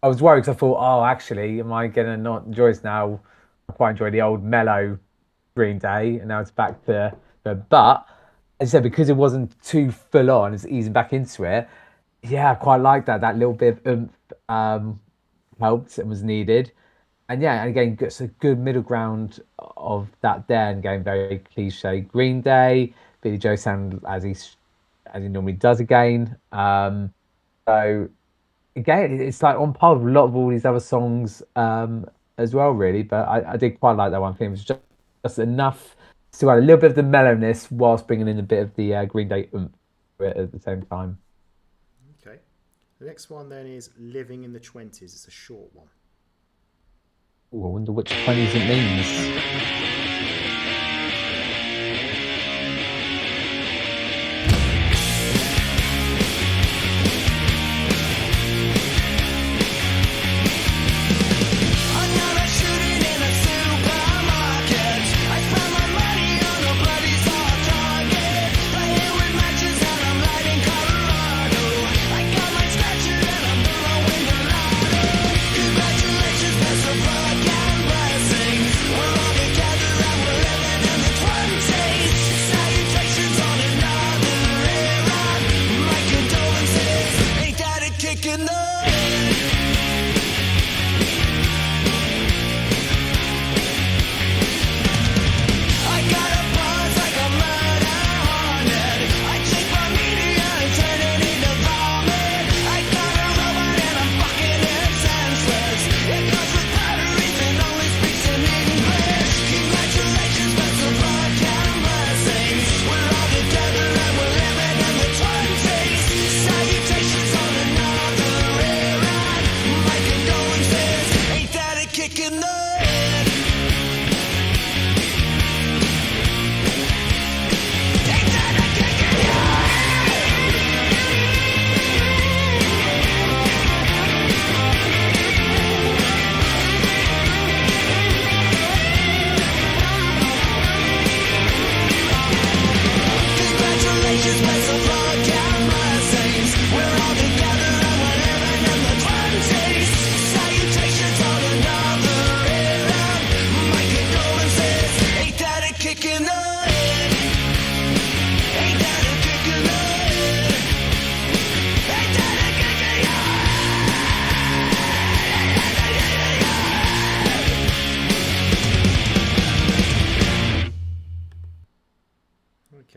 I was worried because I thought, oh, actually, am I going to not enjoy this now? I quite enjoy the old mellow Green Day, and now it's back to but as I said, because it wasn't too full on, it's easing back into it. Yeah, I quite like that. That little bit of oomph helped and was needed. And yeah, and again, it's a good middle ground of that there, and going very cliche Green Day. Billy Joe sound as he normally does again. So again, it's like on par with a lot of all these other songs as well, really. But I did quite like that one. I think it was just enough to add a little bit of the mellowness whilst bringing in a bit of the Green Day oomph at the same time. Okay. The next one then is Living in the 20s. It's a short one. Ooh, I wonder which 20s it means.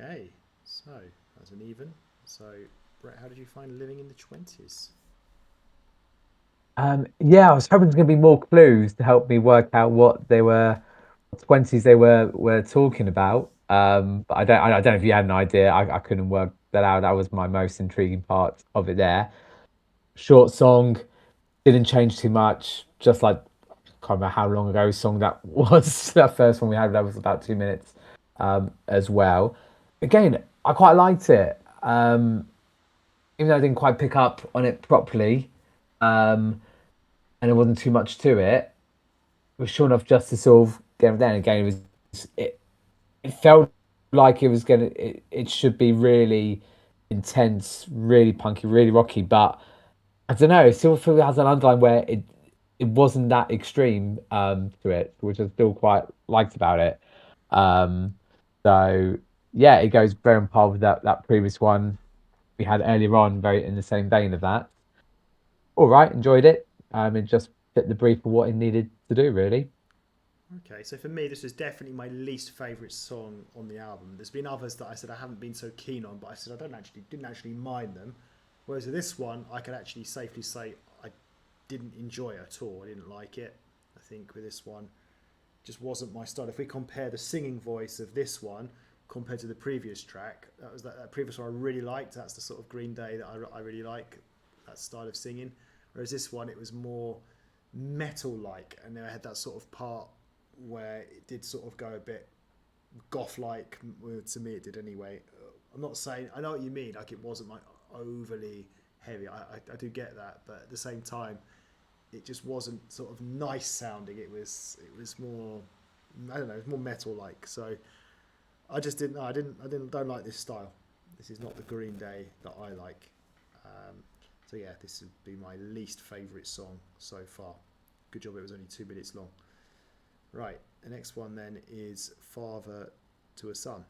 Okay, so that's an even. So, Brett, how did you find Living in the 20s? Yeah, I was hoping there's going to be more clues to help me work out what 20s they were talking about. But I don't know if you had an idea. I couldn't work that out. That was my most intriguing part of it there. Short song, didn't change too much. Just like, I can't remember how long ago song that was. That first one we had, that was about 2 minutes as well. Again, I quite liked it. Even though I didn't quite pick up on it properly, and there wasn't too much to it, it was sure enough just to sort of get there. And again, it felt like it was it should be really intense, really punky, really rocky, but I don't know. It still feels has an underline where it wasn't that extreme to it, which I still quite liked about it. Um, so yeah, it goes very on par with that previous one we had earlier on, very in the same vein of that. All right, enjoyed it. It just fit the brief of what it needed to do, really. Okay, so for me, this was definitely my least favourite song on the album. There's been others that I said I haven't been so keen on, but I said I didn't actually mind them. Whereas with this one, I can actually safely say I didn't enjoy it at all. I didn't like it. I think with this one, just wasn't my style. If we compare the singing voice of this one compared to the previous track, that previous one I really liked. That's the sort of Green Day that I really like, that style of singing. Whereas this one, it was more metal-like, and then I had that sort of part where it did sort of go a bit goth-like. Well, to me, it did anyway. I'm not saying I know what you mean. Like it wasn't like overly heavy. I do get that, but at the same time, it just wasn't sort of nice sounding. It was more, I don't know, it was more metal like. So I just didn't. Don't like this style. This is not the Green Day that I like. So yeah, this would be my least favourite song so far. Good job. It was only 2 minutes long. Right. The next one then is Father to a Son.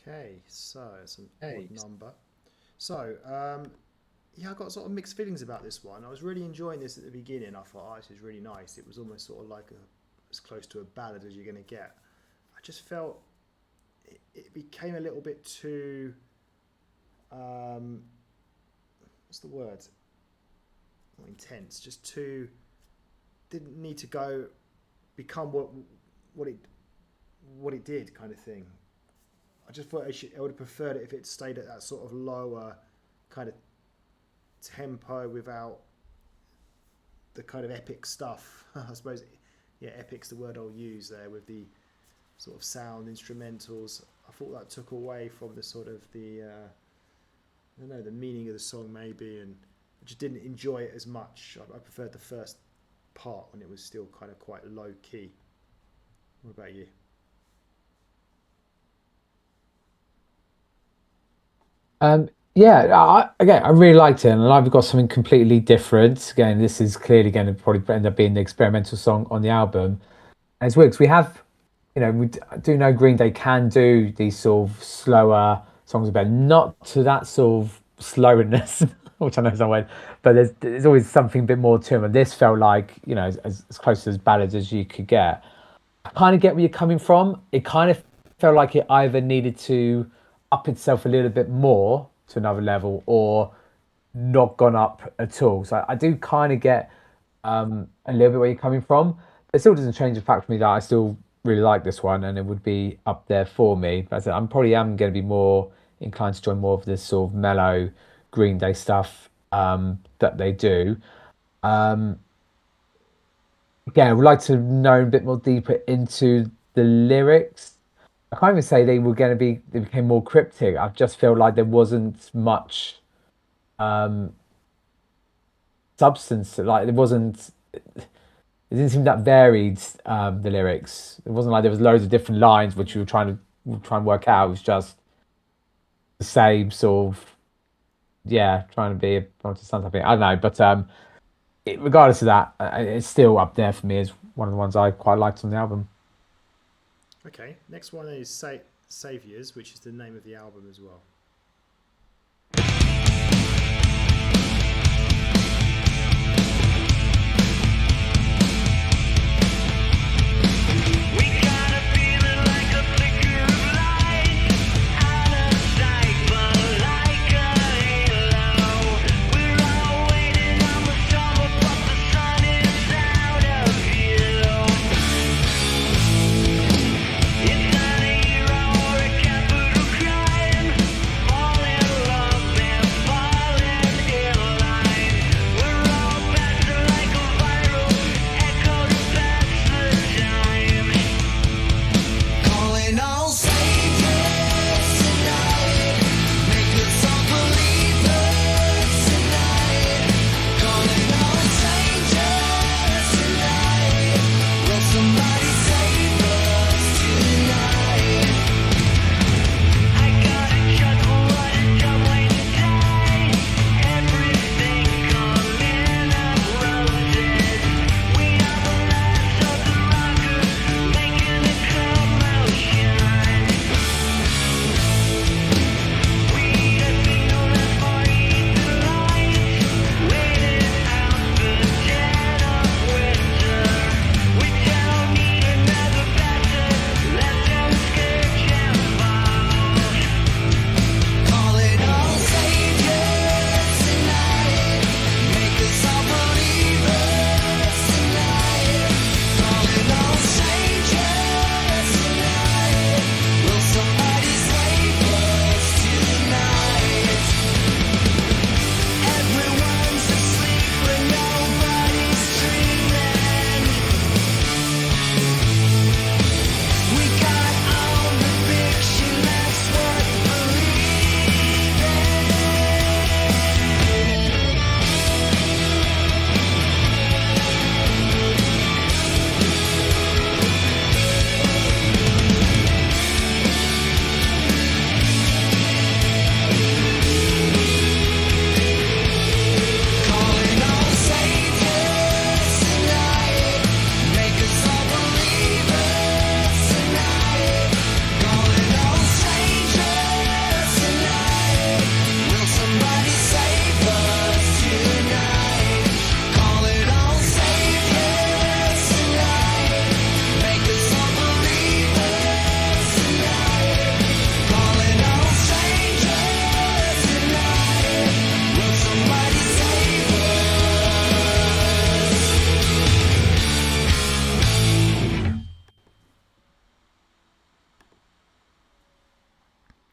Okay, so it's an odd number. So, yeah, I got sort of mixed feelings about this one. I was really enjoying this at the beginning. I thought, oh, this is really nice. It was almost sort of like as close to a ballad as you're going to get. I just felt it became a little bit too, what's the word? Not intense, just too, didn't need to become what it did kind of thing. I just thought I would have preferred it if it stayed at that sort of lower kind of tempo without the kind of epic stuff. I suppose, yeah, epic's the word I'll use there, with the sort of sound instrumentals. I thought that took away from the sort of the meaning of the song maybe, and I just didn't enjoy it as much. I preferred the first part when it was still kind of quite low key. What about you? Yeah, I really liked it, and I've got something completely different. Again, this is clearly going to probably end up being the experimental song on the album. And it's weird 'cause we have, we do know Green Day can do these sort of slower songs, but not to that sort of slowness, which I know is not weird, but there's always something a bit more to them. And this felt like, as close as ballads as you could get. I kind of get where you're coming from. It kind of felt like it either needed to up itself a little bit more to another level, or not gone up at all. So I do kind of get a little bit where you're coming from. It still doesn't change the fact for me that I still really like this one, and it would be up there for me. But I'm probably am going to be more inclined to join more of this sort of mellow Green Day stuff that they do. Again, I would like to know a bit more deeper into the lyrics. I can't even say they became more cryptic. I just feel like there wasn't much substance. Like it didn't seem that varied. The lyrics. It wasn't like there was loads of different lines which you were trying to work out. It was just the same sort of, yeah, trying to be a something. I don't know, but regardless of that, it's still up there for me as one of the ones I quite liked on the album. Okay, next one is Saviors, which is the name of the album as well.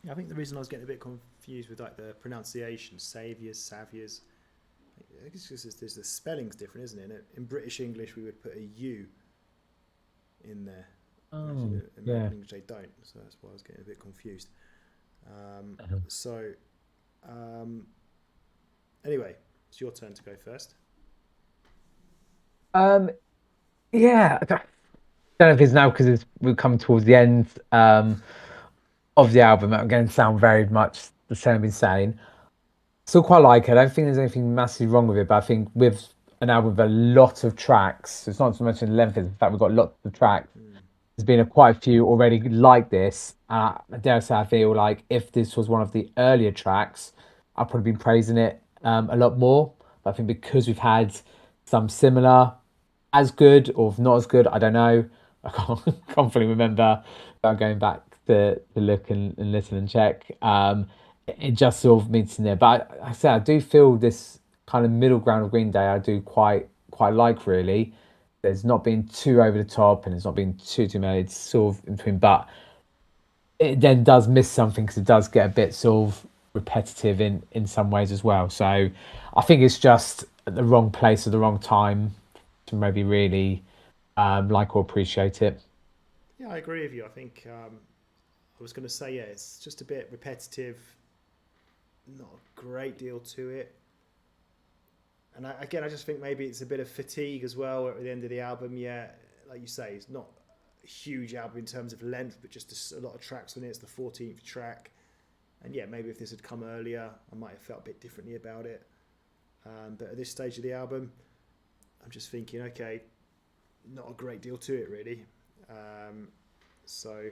I think the reason I was getting a bit confused with like the pronunciation, saviors, saviors, I guess it's just, there's the spelling's different, isn't it? In British English, we would put a U in there. In American English, they don't, so that's why I was getting a bit confused. Anyway, it's your turn to go first. Yeah, I don't know if it's now because we're coming towards the end of the album. I'm going to sound very much the same I've been saying. Still quite like it. I don't think there's anything massively wrong with it, but I think with an album with a lot of tracks, it's not so much in length, in fact, we've got lots of tracks. There's been quite a few already like this. I dare say I feel like if this was one of the earlier tracks, I'd probably been praising it a lot more. But I think because we've had some similar, as good or not as good, I don't know. I can't fully remember about going back to look and listen and check. It just sort of meets in there. But I say I do feel this kind of middle ground of Green Day I do quite like, really. There's not been too over the top and it's not been too many. It's sort of in between, but it then does miss something because it does get a bit sort of repetitive in some ways as well. So I think it's just at the wrong place at the wrong time to maybe really like or appreciate it. Yeah, I agree with you. I think I was going to say, yeah, it's just a bit repetitive, not a great deal to it. And I just think maybe it's a bit of fatigue as well at the end of the album. Yeah, like you say, it's not a huge album in terms of length, but just a lot of tracks on it. It's the 14th track. And yeah, maybe if this had come earlier, I might have felt a bit differently about it. But at this stage of the album, I'm just thinking, okay, not a great deal to it, really. So,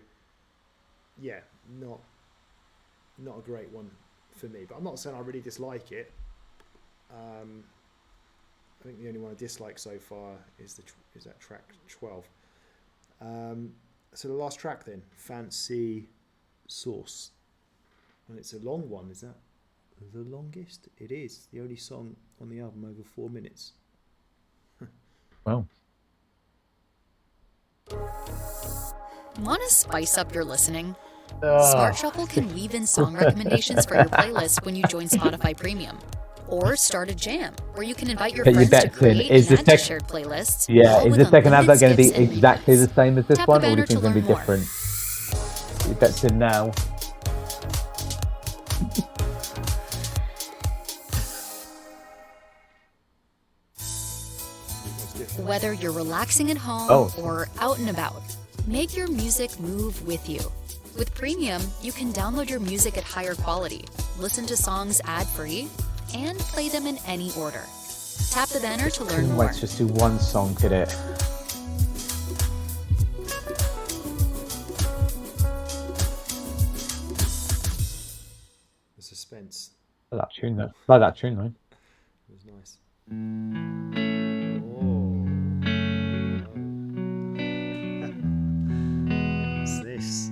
yeah, not a great one for me. But I'm not saying I really dislike it. I think the only one I dislike so far is that track 12. So the last track then, Fancy Sauce. And it's a long one, is that the longest? It is. The only song on the album over 4 minutes. Wow. Want to spice up your listening? Smart Shuffle can weave in song recommendations for your playlist when you join Spotify Premium. Or start a jam, where you can invite your friends to create and add to shared playlists. Yeah, is the second advert going to be exactly the same as this one, or do you think it's going to be different? Your bets in now. Whether you're relaxing at home or out and about, make your music move with you. With Premium, you can download your music at higher quality, listen to songs ad-free, and play them in any order. Tap the banner to learn more. Let's just do one song, could it? The suspense. Like that tune, though. Like that tune, though. It was nice. What's this?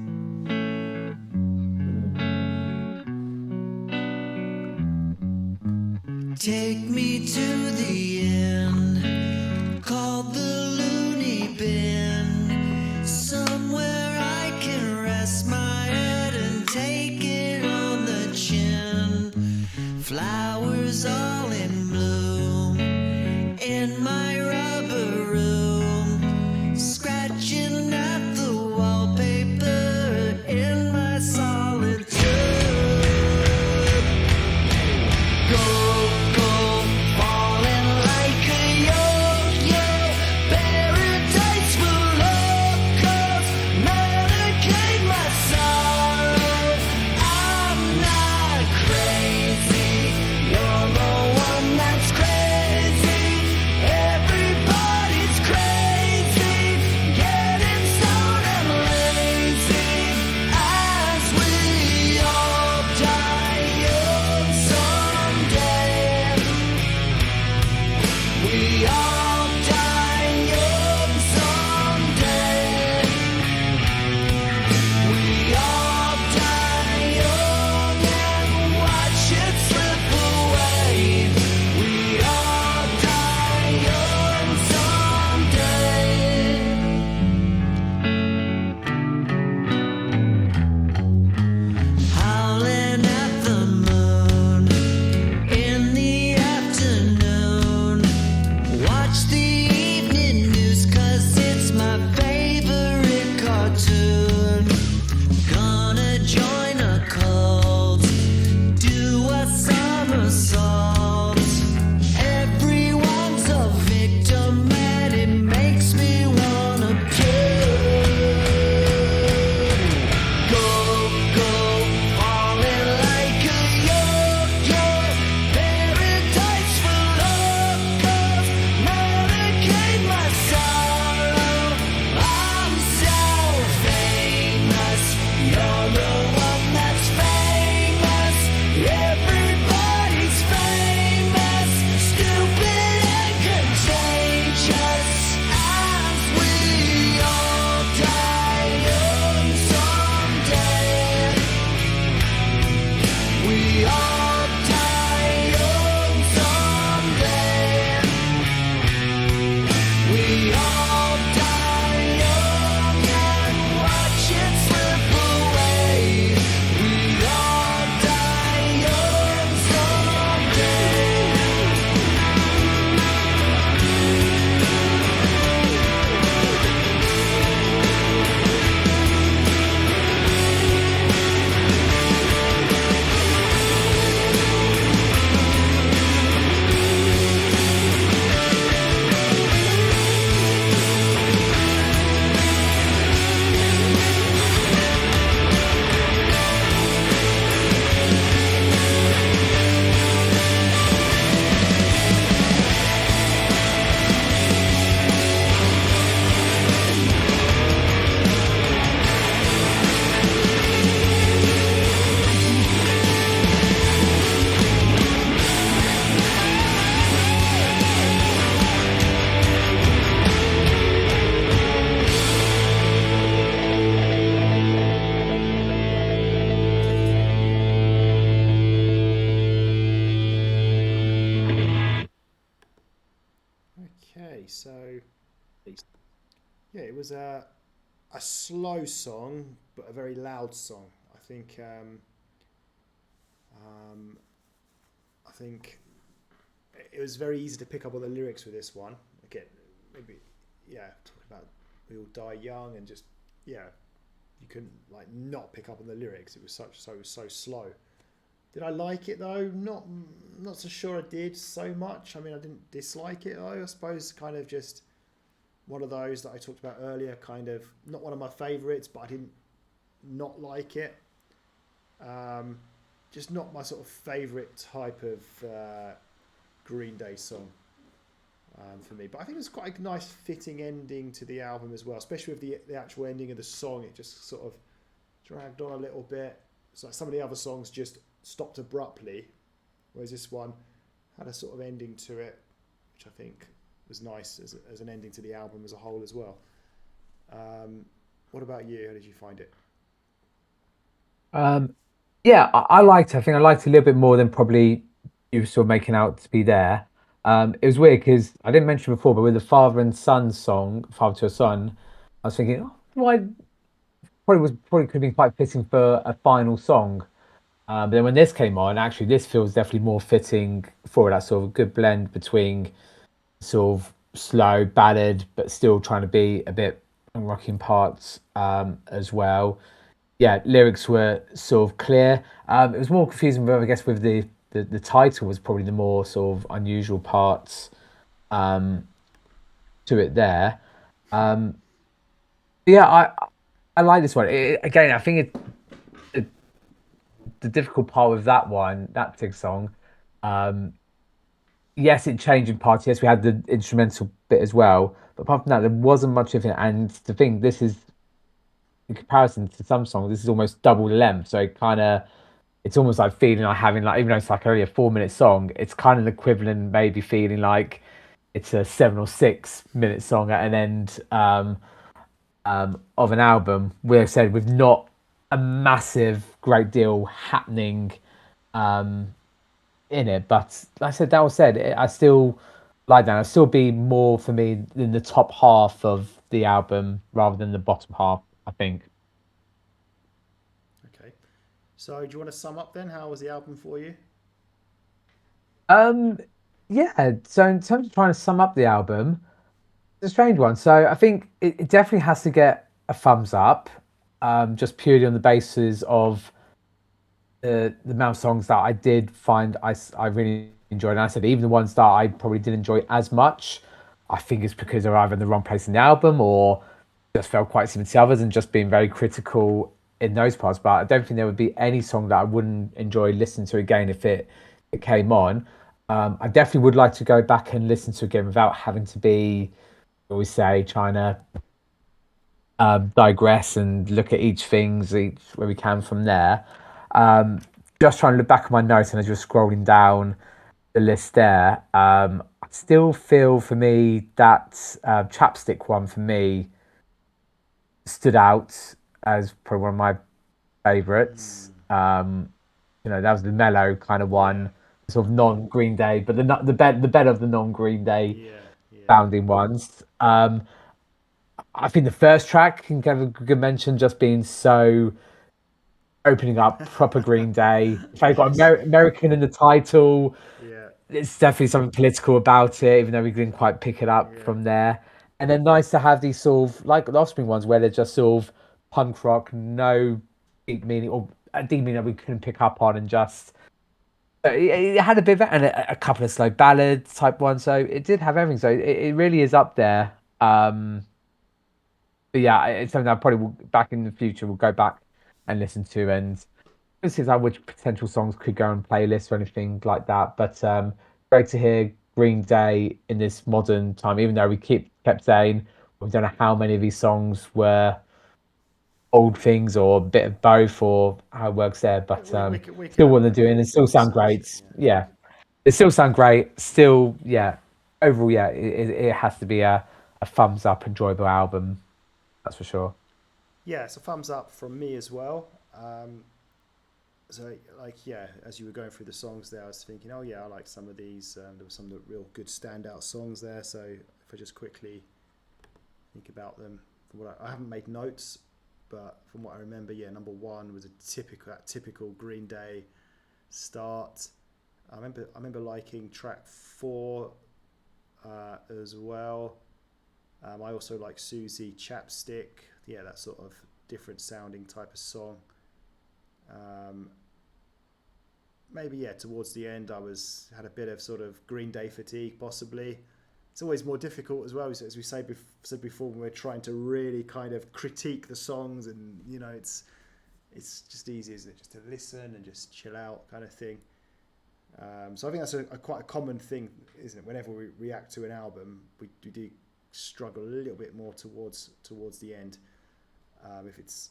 Take me to the end, called the loony bin, somewhere I can rest my head and take it on the chin. Flowers all in bloom in my rubber room, scratching at the wallpaper in my solitude. was a slow song, but a very loud song. I think it was very easy to pick up on the lyrics with this one. Again, maybe talking about we all die young, and just you couldn't like not pick up on the lyrics. It was so slow. Did I like it though? Not so sure I did so much. I mean, I didn't dislike it though. I suppose kind of just one of those that I talked about earlier. Kind of not one of my favourites, but I didn't not like it. Just not my sort of favourite type of Green Day song for me. But I think it's quite a nice fitting ending to the album as well, especially with the actual ending of the song. It just sort of dragged on a little bit. So some of the other songs just stopped abruptly, whereas this one had a sort of ending to it, which I think was nice as an ending to the album as a whole as well. What about you? How did you find it? Yeah, I liked it. I think I liked it a little bit more than probably you were sort of making out to be there. It was weird because I didn't mention before, but with the father and son song, Father to a Son, I was thinking, oh, why probably could have been quite fitting for a final song. But then when this came on, actually, this feels definitely more fitting for that sort of good blend between sort of slow ballad, but still trying to be a bit rocking parts as well. Yeah, lyrics were sort of clear. It was more confusing, but I guess with the title was probably the more sort of unusual parts to it there. Um, yeah, I like this one. Again, I think the difficult part with that particular song, um, yes, it changed in parts. Yes, we had the instrumental bit as well. But apart from that, there wasn't much of it. And the thing, this is in comparison to some songs, this is almost double the length. So it's almost like feeling like having like, even though it's like only a 4 minute song, it's kind of the equivalent, maybe feeling like it's a 7 or 6 minute song at an end of an album. We've said with not a massive great deal happening in it, but like I said, that was said, I still like that. It'll still be more for me in the top half of the album rather than the bottom half, I think. Okay. So do you want to sum up then? How was the album for you? Um, yeah. So in terms of trying to sum up the album, it's a strange one. So I think it definitely has to get a thumbs up, just purely on the basis of the amount of songs that I did find I really enjoyed. And I said even the ones that I probably didn't enjoy as much, I think it's because they're either in the wrong place in the album or just felt quite similar to others and just being very critical in those parts. But I don't think there would be any song that I wouldn't enjoy listening to again if it came on. I definitely would like to go back and listen to it again without having to be, always say, trying to digress and look at each where we can from there. Just trying to look back at my notes and as you're scrolling down the list there, I still feel for me that chapstick one for me stood out as probably one of my favourites. That was the mellow kind of one, sort of non Green Day, but the better of the non Green Day founding ones. I think the first track can give a good mention, just being so opening up proper Green Day. If I got American in the title, Yeah. it's definitely something political about it, even though we didn't quite pick it up from there. And then nice to have these sort of like the Offspring ones where they're just sort of punk rock, no deep meaning or a deep meaning that we couldn't pick up on, and just it had a bit of it and a couple of slow ballads type ones. So it did have everything. So it really is up there. But yeah, it's something I probably will back in the future will go back and listen to, and this is how which potential songs could go on playlists or anything like that. But great to hear Green Day in this modern time, even though we kept saying we don't know how many of these songs were old things or a bit of both or how it works there. But We could still have what they're doing, it still sound conversation, great. yeah. Yeah, it still sound great. Still, yeah. Overall, yeah, it has to be a thumbs up, enjoyable album. That's for sure. Yeah, it's a thumbs up from me as well. So, as you were going through the songs there, I was thinking, oh yeah, I like some of these. There were some real good standout songs there. So if I just quickly think about them from what I haven't made notes, but from what I remember, yeah, number 1 was that typical Green Day start. I remember liking track 4 as well. I also like Susie Chapstick. Yeah, that sort of different sounding type of song. Maybe, yeah, towards the end I had a bit of sort of Green Day fatigue, possibly. It's always more difficult as well, as we said before, when we're trying to really kind of critique the songs, and you know, it's just easy, isn't it, just to listen and just chill out kind of thing. So I think that's a quite a common thing, isn't it? Whenever we react to an album, we do struggle a little bit more towards the end. If it's,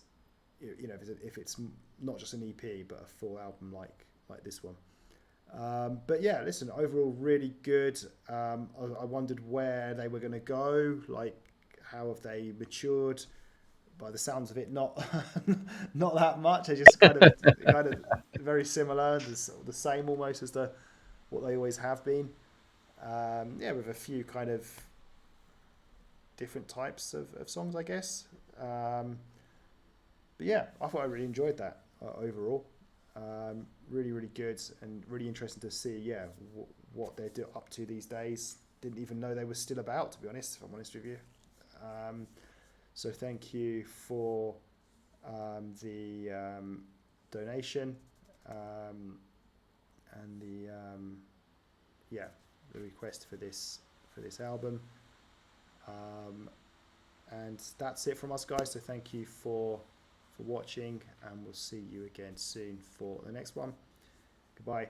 you know, if it's not just an EP but a full album like this one. But yeah, listen, overall really good. I wondered where they were going to go, like how have they matured. By the sounds of it, not not that much. They just kind of very similar, the same almost as what they always have been. Yeah, with a few kind of different types of songs, I guess. But yeah, I thought I really enjoyed that overall. Really, really good, and really interesting to see, yeah, what they're up to these days. Didn't even know they were still about, to be honest, if I'm honest with you. So thank you for the donation and the request for this album. And that's it from us, guys. So thank you for watching, and we'll see you again soon for the next one. Goodbye.